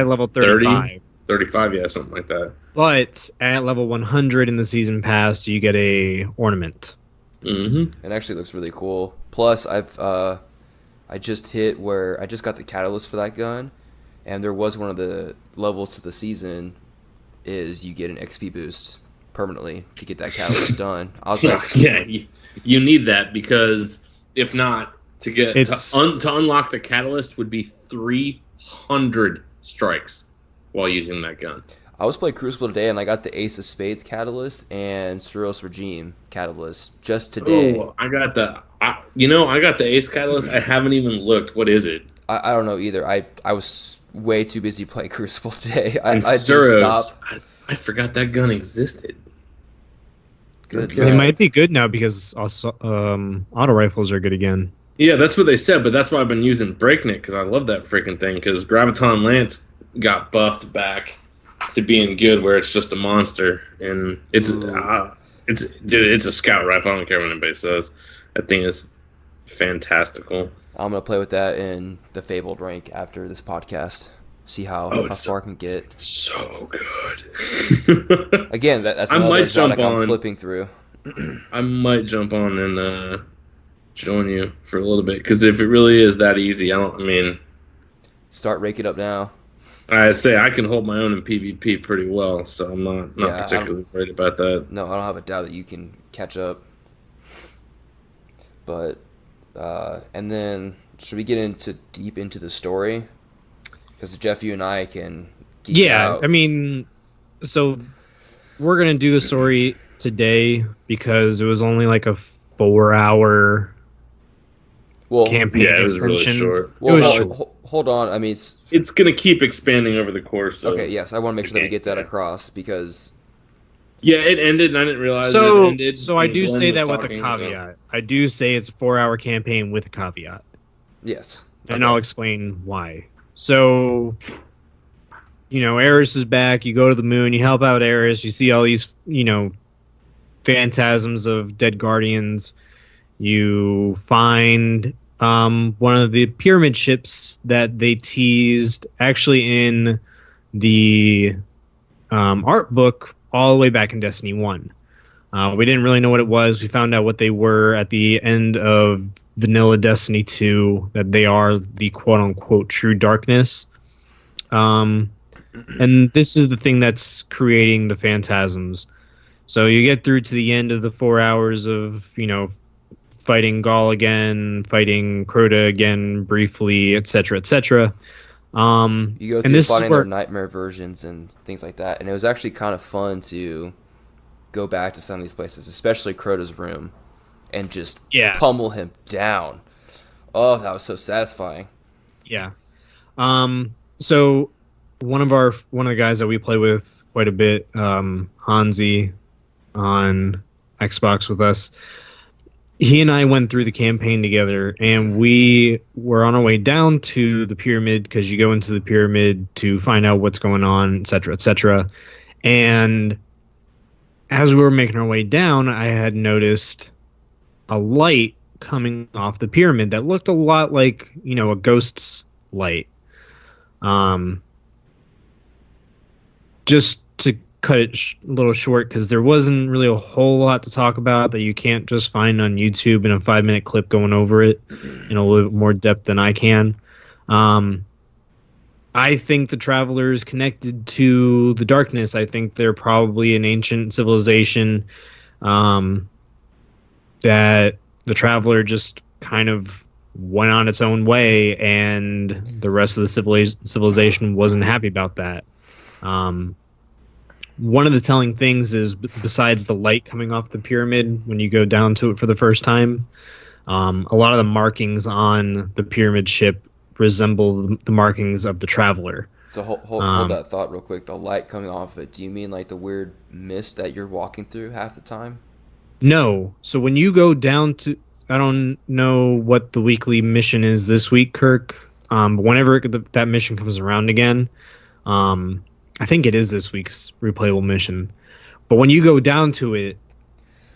level 35. 35, yeah, something like that. But at level 100 in the season pass, you get a ornament. Mm-hmm. It actually looks really cool. Plus, I just hit where I just got the catalyst for that gun, and there was one of the levels to the season is you get an XP boost permanently to get that catalyst done. I was like, yeah, you need that, because if not, to unlock the catalyst would be 300 strikes while using that gun. I was playing Crucible today, and I got the Ace of Spades catalyst and Suros Regime catalyst just today. Oh, I got the Ace catalyst. I haven't even looked. What is it? I don't know either. I was way too busy playing Crucible today. I didn't Suros, stop. I forgot that gun existed. Good. It might be good now because auto rifles are good again. Yeah, that's what they said, but that's why I've been using Breakneck, because I love that freaking thing, because Graviton Lance got buffed back to being good, where it's just a monster, and it's a scout rifle. I don't care what anybody says. That thing is fantastical. I'm gonna play with that in the Fabled rank after this podcast. See how far I can get. So good. Again, that's another exotic I'm flipping through. I might jump on and join you for a little bit, because if it really is that easy, start raking up now. I say I can hold my own in PvP pretty well, so I'm not particularly worried about that. No, I don't have a doubt that you can catch up. But and then should we get deep into the story? Because Jeff, you and I can geek out. So we're gonna do the story today because it was only like a 4-hour campaign. Yeah, it was really short. Well, hold on. It's gonna keep expanding over the course. Okay, yes, I want to make sure that we get that across, because yeah, it ended, and I didn't realize it ended. So I do say that with a caveat. I do say it's a 4-hour campaign with a caveat. Yes, and I'll explain why. So, Eris is back. You go to the moon. You help out Eris. You see all these, phantasms of dead guardians. You find one of the pyramid ships that they teased actually in the art book all the way back in Destiny 1. We didn't really know what it was. We found out what they were at the end of vanilla Destiny 2, that they are the quote-unquote true darkness. And this is the thing that's creating the phantasms. So you get through to the end of the 4 hours of, fighting Gaul again, fighting Crota again briefly, etc., etc. You go through and this fighting is where, their nightmare versions and things like that, and it was actually kind of fun to go back to some of these places, especially Crota's room, and just pummel him down. Oh, that was so satisfying. Yeah. So one of the guys that we play with quite a bit, Hansi, on Xbox with us, he and I went through the campaign together, and we were on our way down to the pyramid, because you go into the pyramid to find out what's going on, etc., etc. And as we were making our way down, I had noticed a light coming off the pyramid that looked a lot like, a ghost's light. Just to cut it a little short, because there wasn't really a whole lot to talk about that you can't just find on YouTube in a 5-minute clip going over it in a little bit more depth than I can. I think the Travelers connected to the darkness. I think they're probably an ancient civilization that the Traveler just kind of went on its own way, and the rest of the civilization wasn't happy about that. One of the telling things is, besides the light coming off the pyramid when you go down to it for the first time, a lot of the markings on the pyramid ship resemble the markings of the Traveler. So hold that thought real quick. The light coming off it, do you mean like the weird mist that you're walking through half the time? No. So when you go down to... I don't know what the weekly mission is this week, Kirk. But whenever that mission comes around again... I think it is this week's replayable mission. But when you go down to it,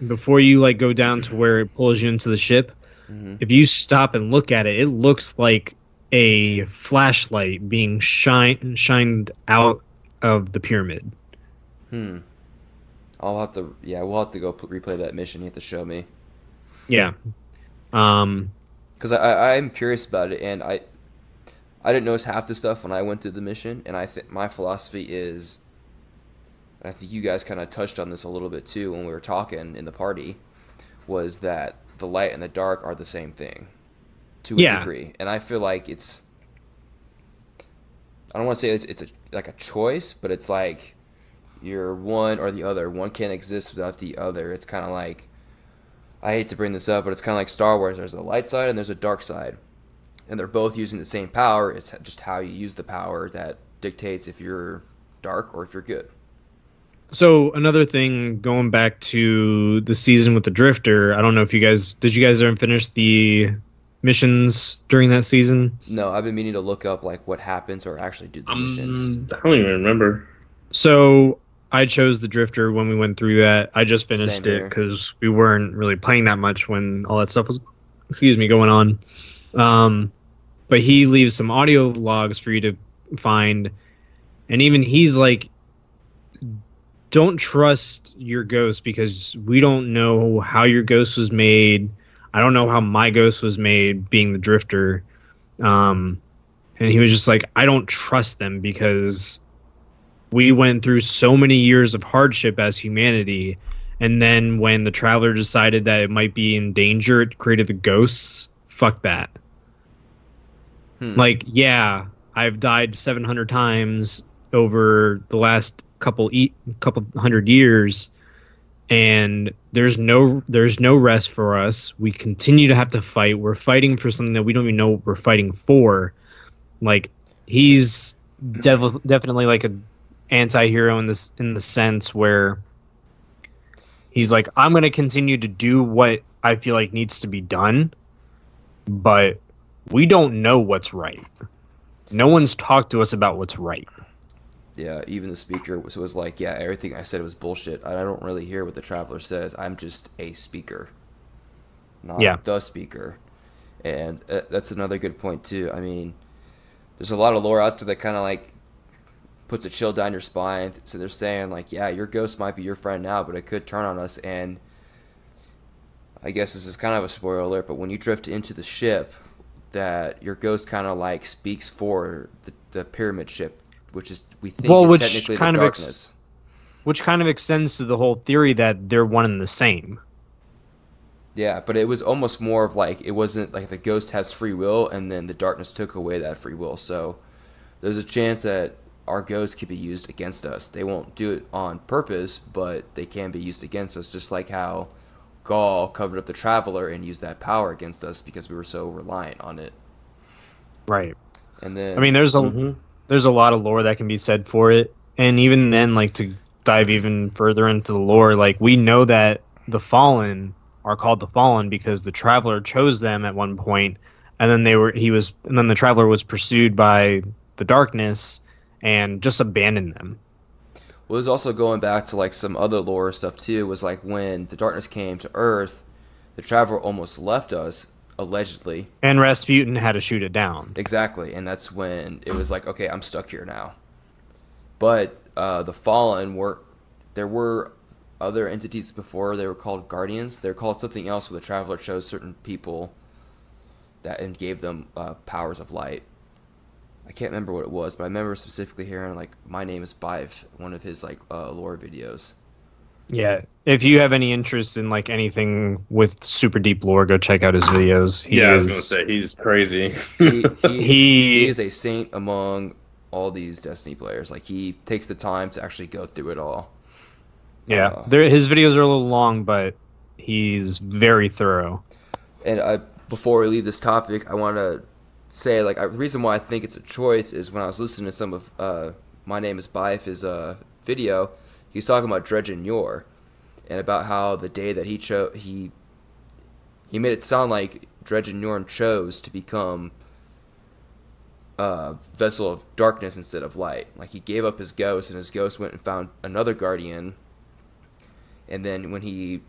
before you go down to where it pulls you into the ship, if you stop and look at it, it looks like a flashlight being shined out of the pyramid. We'll have to go replay that mission. You have to show me. Yeah. Because I'm curious about it, and I didn't notice half the stuff when I went through the mission, and I think my philosophy is, and I think you guys kind of touched on this a little bit too when we were talking in the party, was that the light and the dark are the same thing to a degree. And I feel like it's, I don't want to say it's like a choice, but it's like you're one or the other. One can't exist without the other. It's kind of like, I hate to bring this up, but it's kind of like Star Wars. There's a light side and there's a dark side. And they're both using the same power. It's just how you use the power that dictates if you're dark or if you're good. So another thing, going back to the season with the Drifter, I don't know if did you guys ever finish the missions during that season? No, I've been meaning to look up what happens or actually do the missions. I don't even remember. So I chose the Drifter when we went through that. I just finished it because we weren't really playing that much when all that stuff was, going on. But he leaves some audio logs for you to find, and even he's like, don't trust your ghost, because we don't know how your ghost was made. I don't know how my ghost was made, being the Drifter. And he was just like, I don't trust them, because we went through so many years of hardship as humanity, and then when the Traveler decided that it might be in danger, it created the ghosts. Fuck that. I've died 700 times over the last couple hundred years, and there's no rest for us. We continue to have to fight. We're fighting for something that we don't even know what we're fighting for. He's definitely like an anti-hero in the sense where he's like, I'm going to continue to do what I feel like needs to be done, but we don't know what's right. No one's talked to us about what's right. Yeah, even the speaker was like, yeah, everything I said was bullshit. I don't really hear what the Traveler says. I'm just a speaker, not the speaker. And that's another good point, too. I mean, there's a lot of lore out there that kind of puts a chill down your spine. So they're saying like, yeah, your ghost might be your friend now, but it could turn on us. And I guess this is kind of a spoiler alert, but when you drift into the ship, that your ghost kind of like speaks for the pyramid ship, which is we think is technically the darkness. Which kind of extends to the whole theory that they're one and the same. Yeah, but it was almost more of like, it wasn't like the ghost has free will and then the darkness took away that free will. So there's a chance that our ghost could be used against us. They won't do it on purpose, but they can be used against us, just like how Gaul covered up the Traveler and used that power against us because we were so reliant on it. Right. And then I mean, there's a lot of lore that can be said for it, and even then, like, to dive even further into the lore, like, we know that the Fallen are called the Fallen because the Traveler chose them at one point, and then then the Traveler was pursued by the darkness and just abandoned them. Well, it was also going back to like some other lore stuff too. Was like when the darkness came to Earth, the Traveler almost left us, allegedly. And Rasputin had to shoot it down. Exactly, and that's when it was like, okay, I'm stuck here now. But the Fallen there were other entities before. They were called Guardians. They were called something else where the Traveler chose certain people that and gave them powers of light. I can't remember what it was, but I remember specifically hearing like "My Name is Bive," one of his like lore videos. Yeah, if you have any interest in like anything with super deep lore, go check out his videos. I was gonna say he's crazy. He is a saint among all these Destiny players. Like he takes the time to actually go through it all. Yeah, his videos are a little long, but he's very thorough. And before we leave this topic, I want to say like the reason why I think it's a choice is when I was listening to some of My Name is Bife, his video, he was talking about Dredge and Yor and about how the day that he made it sound like Dredge and Yorn chose to become a vessel of darkness instead of light. Like he gave up his ghost and his ghost went and found another guardian, and then when he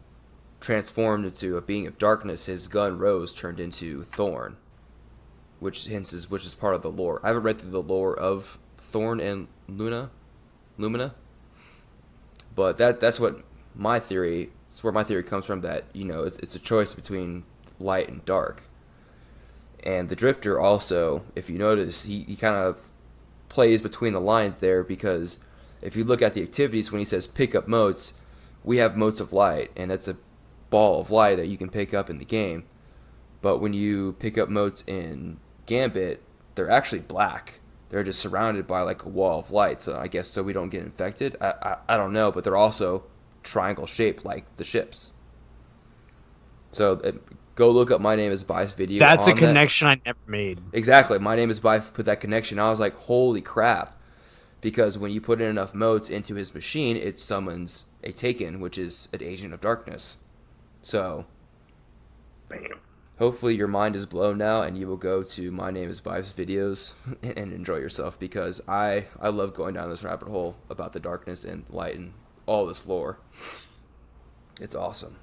transformed into a being of darkness, his gun Rose turned into Thorn. Which is part of the lore. I haven't read through the lore of Thorn and Lumina, but that's what my theory. It's where my theory comes from. That it's a choice between light and dark. And the Drifter also, if you notice, he kind of plays between the lines there because if you look at the activities when he says pick up motes, we have motes of light, and that's a ball of light that you can pick up in the game. But when you pick up motes in Gambit, they're actually black. They're just surrounded by like a wall of light. So I guess so we don't get infected. I don't know, but they're also triangle shaped like the ships. So go look up My Name is Bife's video. That's a connection I never made. Exactly. My Name is Bife put that connection. I was like, holy crap. Because when you put in enough motes into his machine, it summons a Taken, which is an agent of darkness. So, Bam. Hopefully your mind is blown now and you will go to My Name is Bive's videos and enjoy yourself because I love going down this rabbit hole about the darkness and light and all this lore. It's awesome.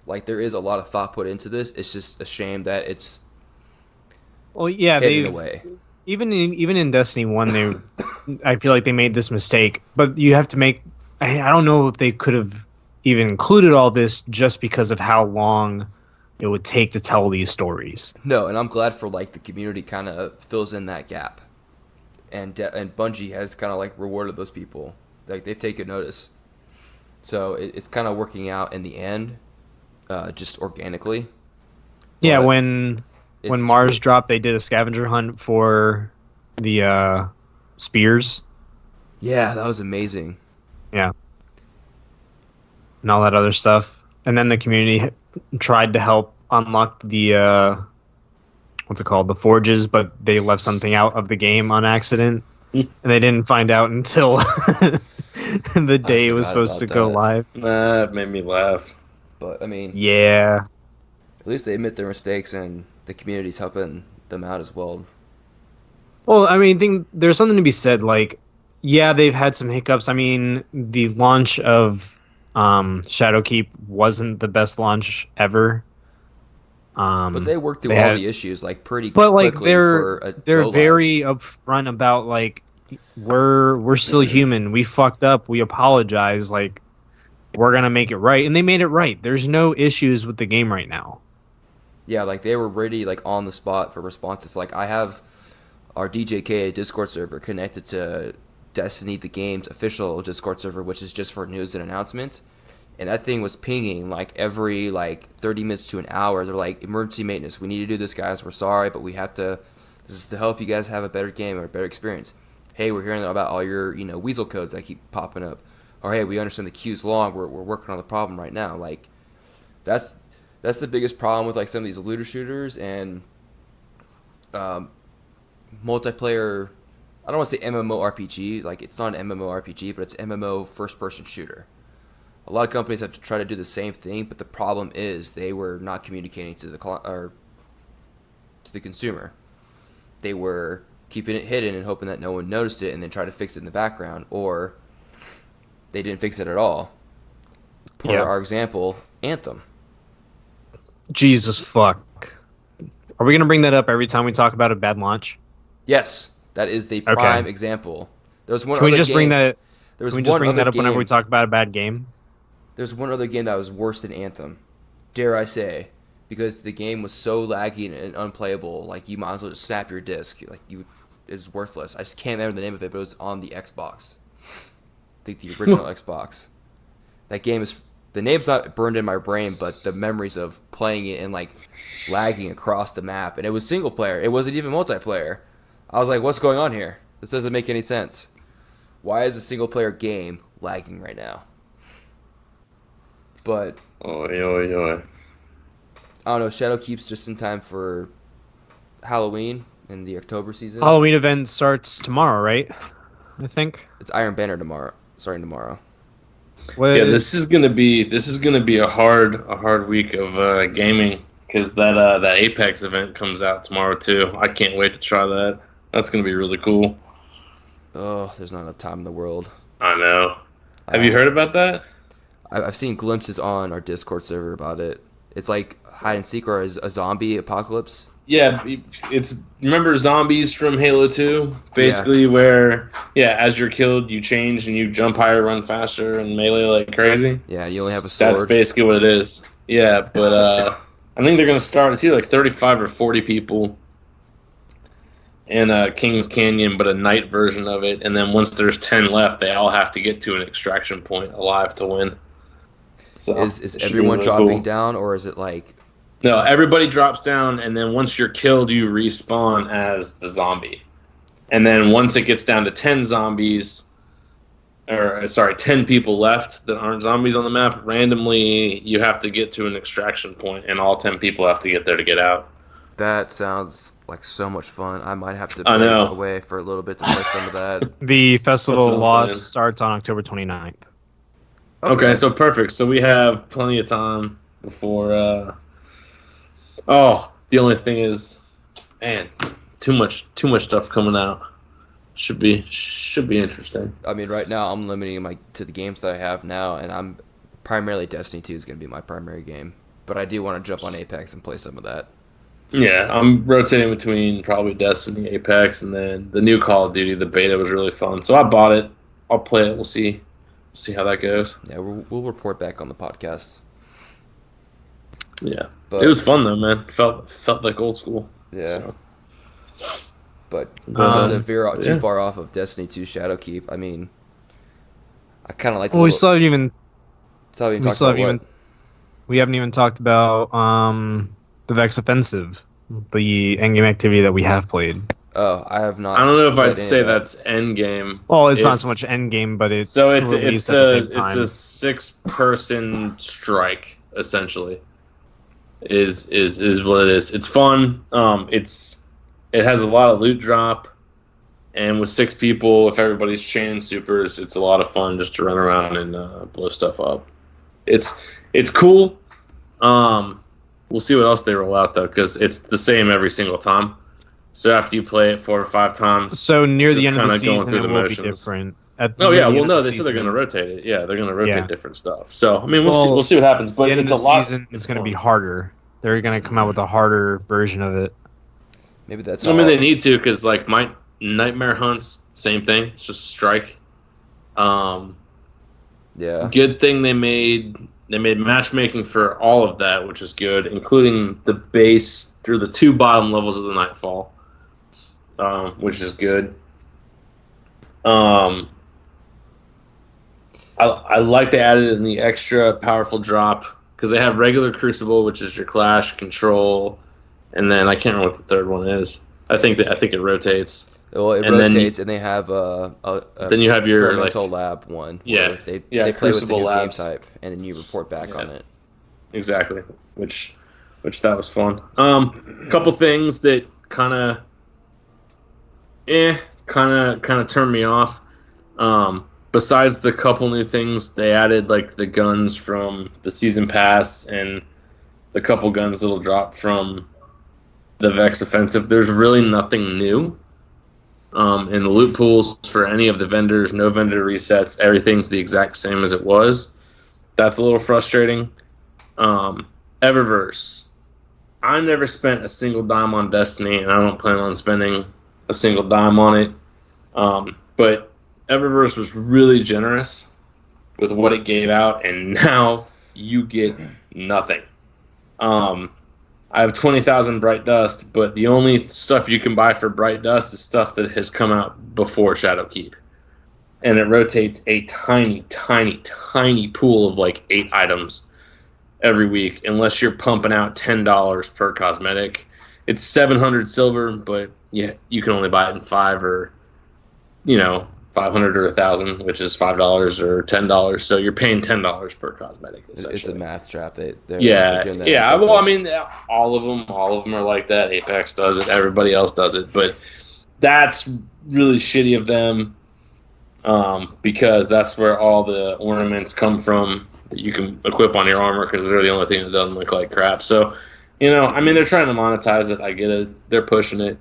Like there is a lot of thought put into this. It's just a shame that it's hidden away. Even in Destiny 1 I feel like they made this mistake, but you have to make I don't know if they could have even included all this just because of how long it would take to tell these stories. No, and I'm glad for like the community kind of fills in that gap, and Bungie has kind of like rewarded those people. Like they've taken notice, so it's kind of working out in the end, just organically. Yeah, when Mars dropped, they did a scavenger hunt for the spears. Yeah, that was amazing. Yeah, and all that other stuff, and then the community tried to help unlock the the forges, but they left something out of the game on accident, and they didn't find out until the day it was supposed to go live. That made me laugh. But I mean, yeah, at least they admit their mistakes, and the community's helping them out as well. Well, I mean, there's something to be said. Like, yeah, they've had some hiccups. I mean, the launch of Shadowkeep wasn't the best launch ever. But they worked through all the issues like pretty quickly. But like they're very upfront about like we're still human. We fucked up. We apologize. Like, we're gonna make it right, and they made it right. There's no issues with the game right now. Yeah, like they were ready, like on the spot for responses. Like I have our DJK Discord server connected to Destiny the game's official Discord server, which is just for news and announcements. And that thing was pinging like every like 30 minutes to an hour. They're like, emergency maintenance. We need to do this, guys. We're sorry, but we have to. This is to help you guys have a better game or a better experience. Hey, we're hearing about all your weasel codes that keep popping up. Or hey, we understand the queue's long. We're working on the problem right now. Like that's the biggest problem with like some of these looter shooters and multiplayer. I don't want to say MMORPG. Like it's not an MMORPG, but it's MMO first-person shooter. A lot of companies have to try to do the same thing, but the problem is they were not communicating to the consumer. They were keeping it hidden and hoping that no one noticed it, and then try to fix it in the background, or they didn't fix it at all. For our example, Anthem. Jesus fuck. Are we gonna bring that up every time we talk about a bad launch? Yes, that is the prime example. There was one. Can we just game, bring that? There was Can we just one bring other that up game, whenever we talk about a bad game? There's one other game that was worse than Anthem, dare I say, because the game was so laggy and unplayable. Like you might as well just snap your disc. Like it's worthless. I just can't remember the name of it, but it was on the Xbox. I think the original Xbox. That game is, the name's not burned in my brain, but the memories of playing it and like lagging across the map, and it was single player. It wasn't even multiplayer. I was like, what's going on here? This doesn't make any sense. Why is a single player game lagging right now? But I don't know. Shadowkeep's just in time for Halloween in the October season. Halloween event starts tomorrow, right? I think It's Iron Banner tomorrow. Starting tomorrow. Yeah, this is gonna be a hard week of gaming because that Apex event comes out tomorrow too. I can't wait to try that. That's gonna be really cool. Oh, there's not enough time in the world. I know. Have you heard about that? I've seen glimpses on our Discord server about it. It's like hide and seek or a zombie apocalypse. Yeah, it's remember zombies from Halo 2? Basically, where as you're killed, you change and you jump higher, run faster, and melee like crazy. Yeah, you only have a sword. That's basically what it is. Yeah, but I think they're gonna start. It's either like 35 or 40 people in Kings Canyon, but a night version of it. And then once there's 10 left, they all have to get to an extraction point alive to win. So is everyone really dropping down, or is it like? No, everybody drops down, and then once you're killed, you respawn as the zombie. And then once it gets down to 10 10 people left that aren't zombies on the map, randomly you have to get to an extraction point, and all 10 people have to get there to get out. That sounds like so much fun. I might have to break away for a little bit to play some of that. The Festival of Lost starts on October 29th. Okay, so perfect. So we have plenty of time before. The only thing is, man, too much stuff coming out. Should be interesting. I mean, right now I'm limiting to the games that I have now, and I'm primarily Destiny 2 is going to be my primary game. But I do want to jump on Apex and play some of that. Yeah, I'm rotating between probably Destiny, Apex, and then the new Call of Duty. The beta was really fun, so I bought it. I'll play it. We'll see how that goes. Yeah, we'll report back on the podcast. Yeah, but it was fun though, man. Felt like old school. Yeah. So. But not to veer too far off of Destiny 2 Shadowkeep. I mean, I kind of like. Well, we still haven't even. We haven't even talked about the Vex Offensive, the endgame activity that we have played. Oh, I have not. I don't know if I'd say that's endgame. Well, it's not so much endgame, but it's so it's a 6-person strike essentially. Is what it is. It's fun. It has a lot of loot drop, and with 6 people, if everybody's chain supers, it's a lot of fun just to run around and blow stuff up. It's cool. We'll see what else they roll out though, because it's the same every single time. So after you play it 4 or 5 times, so near the end of the season, it will be different. They said they're going to rotate it. Yeah, they're going to rotate different stuff. So I mean, we'll see what happens. But the end it's of the a lot. Season is going to be harder. They're going to come out with a harder version of it. Maybe that's. They need to, because like my Nightmare Hunts, same thing. It's just a strike. Yeah. Good thing they made matchmaking for all of that, which is good, including the base through the 2 bottom levels of the Nightfall, which is good. I like they added in the extra powerful drop because they have regular Crucible, which is your Clash, Control, and then I can't remember what the third one is. I think it rotates. Well, it and rotates, and they have then you have your experimental lab one. Yeah, they play with the Crucible new labs. game type, and then you report back on it. Exactly, which that was fun. Couple things that kind of turned me off. Besides the couple new things, they added like the guns from the season pass and the couple guns that'll drop from the Vex offensive. There's really nothing new. In the loot pools for any of the vendors, no vendor resets. Everything's the exact same as it was. That's a little frustrating. Eververse. I never spent a single dime on Destiny, and I don't plan on spending a single dime on it. But Eververse was really generous with what it gave out, and now you get nothing. I have 20,000 Bright Dust, but the only stuff you can buy for Bright Dust is stuff that has come out before Shadowkeep. And it rotates a tiny, tiny, tiny pool of like 8 items every week, unless you're pumping out $10 per cosmetic. It's 700 silver, but yeah, you can only buy it in 5 or, 500 or 1,000, which is $5 or $10. So you're paying $10 per cosmetic. It's a math trap. They're doing that yeah. on Well, I purpose. mean, all of them are like that. Apex does it. Everybody else does it. But that's really shitty of them, because that's where all the ornaments come from that you can equip on your armor, because they're the only thing that doesn't look like crap. So, I mean, they're trying to monetize it. I get it. They're pushing it.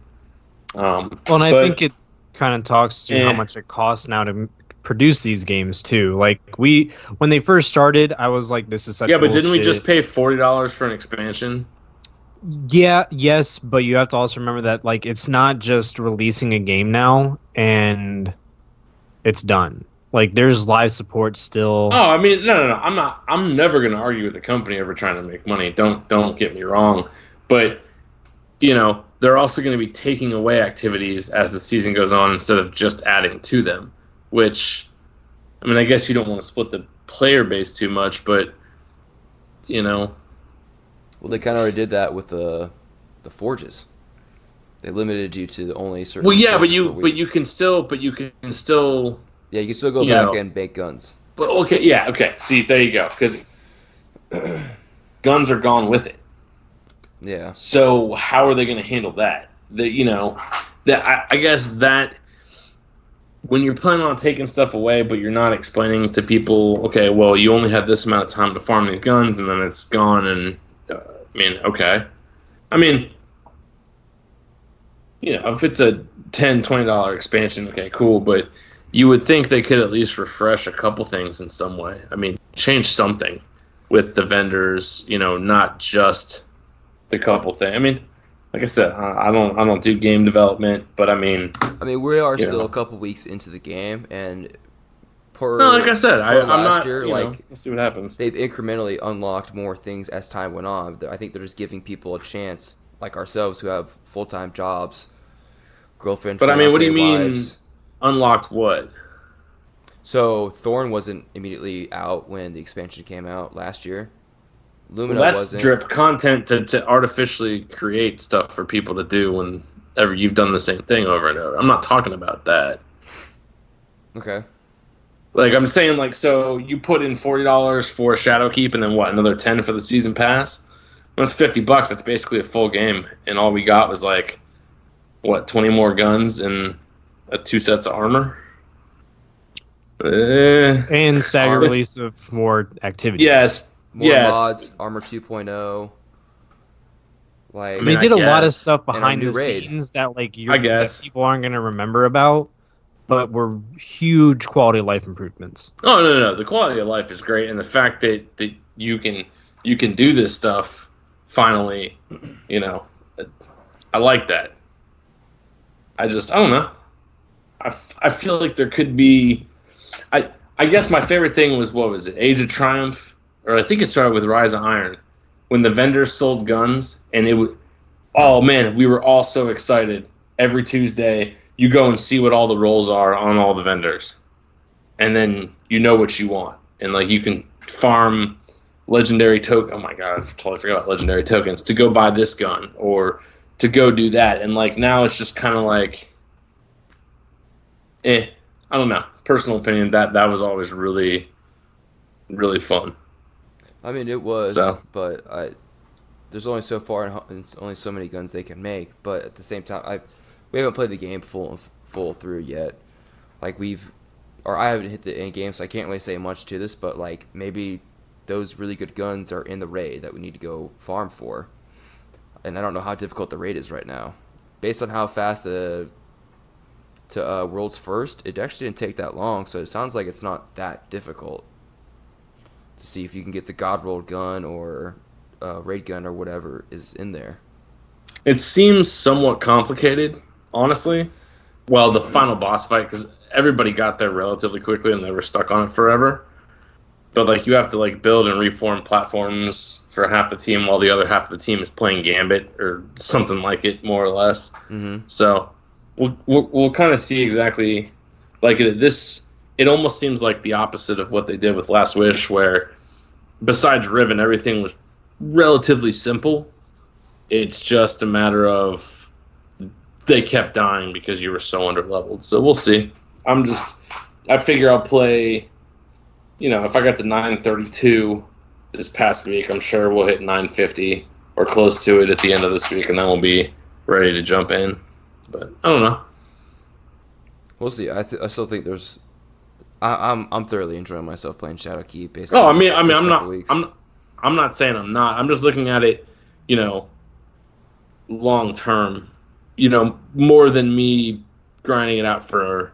I think it kind of talks to how much it costs now to produce these games too. Like when they first started, I was like, "This is such." But didn't we bullshit. just pay $40 for an expansion? Yeah, yes, but you have to also remember that like it's not just releasing a game now and it's done. Like there's live support still. Oh, I mean, no. I'm never going to argue with the company over trying to make money. Don't get me wrong, but they're also going to be taking away activities as the season goes on instead of just adding to them, which, I mean, I guess you don't want to split the player base too much, but, Well, they kind of already did that with the forges. They limited you to only certain. Well, yeah, but forges you can still. Yeah, you can still go back and make guns. But okay. See, there you go, because guns are gone with it. Yeah. So how are they going to handle that? I guess that when you're planning on taking stuff away, but you're not explaining to people, okay, well, you only have this amount of time to farm these guns, and then it's gone. And okay. I mean, if it's a $10, $20 expansion, okay, cool. But you would think they could at least refresh a couple things in some way. I mean, change something with the vendors. Not just the couple things. I mean, like I said, I don't do game development, but I mean, we are still a couple weeks into the game, and like I said, I'm last not. Year, we'll see what happens. They've incrementally unlocked more things as time went on. I think they're just giving people a chance, like ourselves, who have full-time jobs, girlfriend. But I mean, what do you wives. mean unlocked? What? So Thorn wasn't immediately out when the expansion came out last year. Lumina that's wasn't. Drip content to artificially create stuff for people to do whenever you've done the same thing over and over. I'm not talking about that. Okay. Like I'm saying, like, so you put in $40 for Shadowkeep, and then what? Another $10 for the season pass. That's $50. That's basically a full game, and all we got was like, what, 20 more guns and 2 sets of armor. And staggered release of more activities. Yes. More mods, Armor 2.0. Like, they did a lot of stuff behind the scenes that that people aren't going to remember about, but were huge quality of life improvements. Oh no, the quality of life is great, and the fact that you can do this stuff finally, I like that. I don't know. I feel like there could be. I guess my favorite thing was, what was it, Age of Triumph, or I think it started with Rise of Iron, when the vendors sold guns, and it would. Oh man, we were all so excited. Every Tuesday, you go and see what all the rolls are on all the vendors, and then you know what you want, and like you can farm legendary token. Oh my god, I totally forgot about legendary tokens to go buy this gun or to go do that. And like now, it's just kind of like, I don't know. Personal opinion, that was always really, really fun. I mean, it was, So. but there's only so far and only so many guns they can make. But at the same time, we haven't played the game full through yet. Like I haven't hit the end game, so I can't really say much to this. But like maybe those really good guns are in the raid that we need to go farm for. And I don't know how difficult the raid is right now, based on how fast to World's First, it actually didn't take that long, so it sounds like it's not that difficult to see if you can get the God Rolled gun or raid gun or whatever is in there. It seems somewhat complicated, honestly. Well, the final boss fight, because everybody got there relatively quickly and they were stuck on it forever. But like you have to like build and reform platforms for half the team while the other half of the team is playing Gambit or something like it, more or less. Mm-hmm. So we'll kind of see exactly like this. It almost seems like the opposite of what they did with Last Wish, where besides Riven, everything was relatively simple. It's just a matter of they kept dying because you were so underleveled. So we'll see. I figure I'll play, if I got to 932 this past week, I'm sure we'll hit 950 or close to it at the end of this week, and then we'll be ready to jump in. But I don't know. We'll see. I still think there's. I'm thoroughly enjoying myself playing Shadowkeep. Based Oh, on I mean, the first I'm couple not. weeks. I'm not saying I'm not. I'm just looking at it, long term. More than me grinding it out for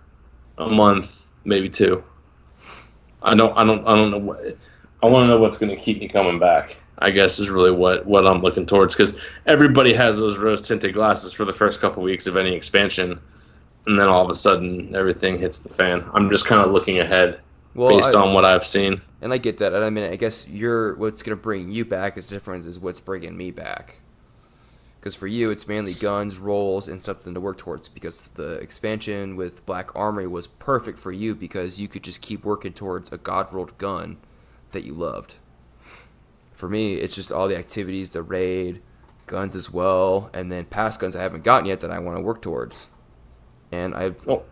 a month, maybe two. I don't know what. I want to know what's going to keep me coming back, I guess, is really what I'm looking towards, because everybody has those rose-tinted glasses for the first couple weeks of any expansion, and then all of a sudden everything hits the fan. I'm just kind of looking ahead based on what I've seen. And I get that. And I mean, I guess what's going to bring you back is different is what's bringing me back. Because for you, it's mainly guns, rolls, and something to work towards, because the expansion with Black Armory was perfect for you because you could just keep working towards a God-rolled gun that you loved. For me, it's just all the activities, the raid, guns as well, and then past guns I haven't gotten yet that I want to work towards. And I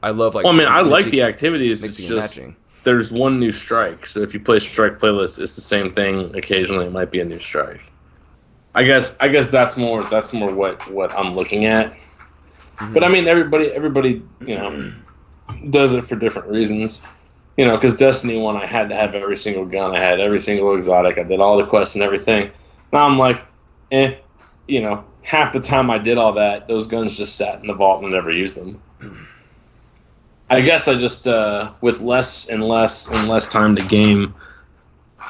love like. Well, I mean, I like the activities. It's just matching. There's one new strike, so if you play strike playlist, it's the same thing. Occasionally, it might be a new strike. I guess that's more what I'm looking at. Mm-hmm. But I mean, everybody does it for different reasons. Because Destiny 1, I had to have every single gun, I had every single exotic, I did all the quests and everything. Now I'm like, half the time I did all that, those guns just sat in the vault and I never used them. I guess I just, with less and less and less time to game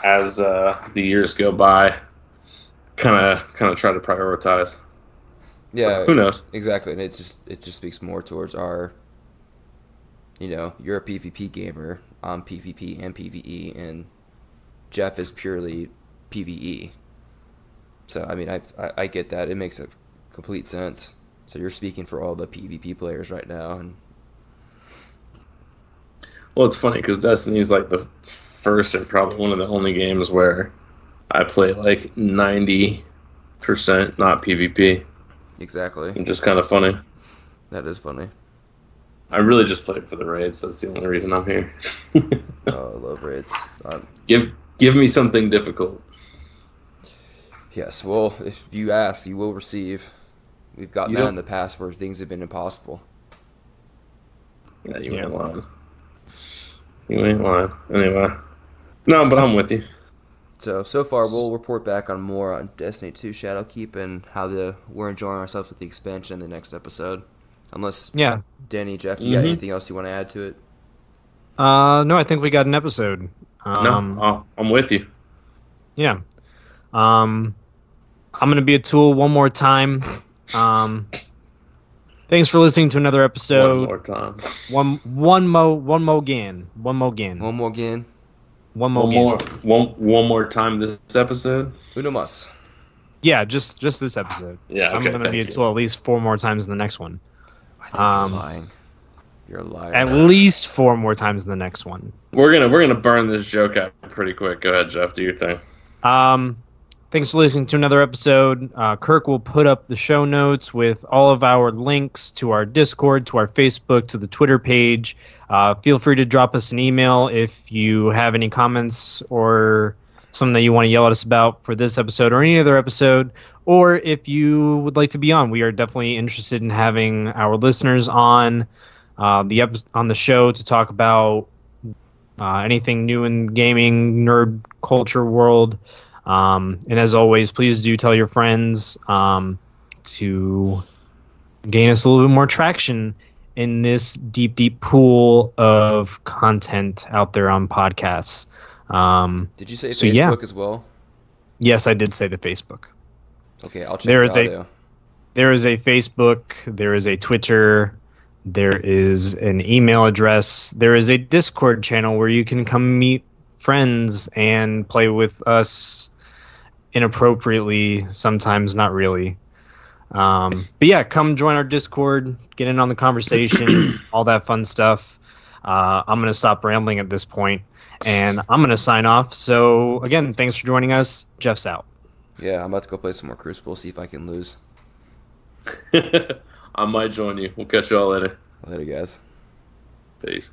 as the years go by, kind of try to prioritize. Yeah, so, who knows? Exactly, and it just speaks more towards our. You're a PvP gamer. I'm PvP and PvE, and Jeff is purely PvE. So I mean, I get that. It makes a complete sense. So you're speaking for all the PvP players right now, and. Well, it's funny because Destiny is like the first and probably one of the only games where I play like 90% not PvP. Exactly. And just kind of funny. That is funny. I really just played for the raids. That's the only reason I'm here. Oh, I love raids. Give me something difficult. Yes, well, if you ask, you will receive. We've gotten that in the past where things have been impossible. Yeah, you ain't lying. You ain't lying. Anyway. No, but I'm with you. So far, we'll report back on more on Destiny 2 Shadowkeep and how we're enjoying ourselves with the expansion in the next episode. Unless, Danny, Jeff, you got anything else you want to add to it? No, I think we got an episode. No, I'm with you. Yeah. I'm going to be a tool one more time. Thank Thanks for listening to another episode. One more time. One more again. One more again. One more time this episode. Uno mas. Yeah, just this episode. Yeah, okay, I'm gonna need to at least 4 more times in the next one. I think you're lying. You're a liar. At least 4 more times in the next one. We're gonna burn this joke out pretty quick. Go ahead, Jeff. Do your thing. Thanks for listening to another episode. Kirk will put up the show notes with all of our links to our Discord, to our Facebook, to the Twitter page. Feel free to drop us an email if you have any comments or something that you want to yell at us about for this episode or any other episode, or if you would like to be on. We are definitely interested in having our listeners on the show to talk about anything new in gaming, nerd culture world. And as always, please do tell your friends to gain us a little bit more traction in this deep pool of content out there on podcasts. Did you say Facebook as well? Yes, I did say the Facebook. Okay, I'll check the audio. There is a Facebook, there is a Twitter, there is an email address, there is a Discord channel where you can come meet friends and play with us inappropriately, sometimes not really. But yeah, come join our Discord, get in on the conversation, all that fun stuff. I'm going to stop rambling at this point, and I'm going to sign off. So again, thanks for joining us. Jeff's out. Yeah, I'm about to go play some more Crucible, see if I can lose. I might join you. We'll catch you all later. Later, guys. Peace.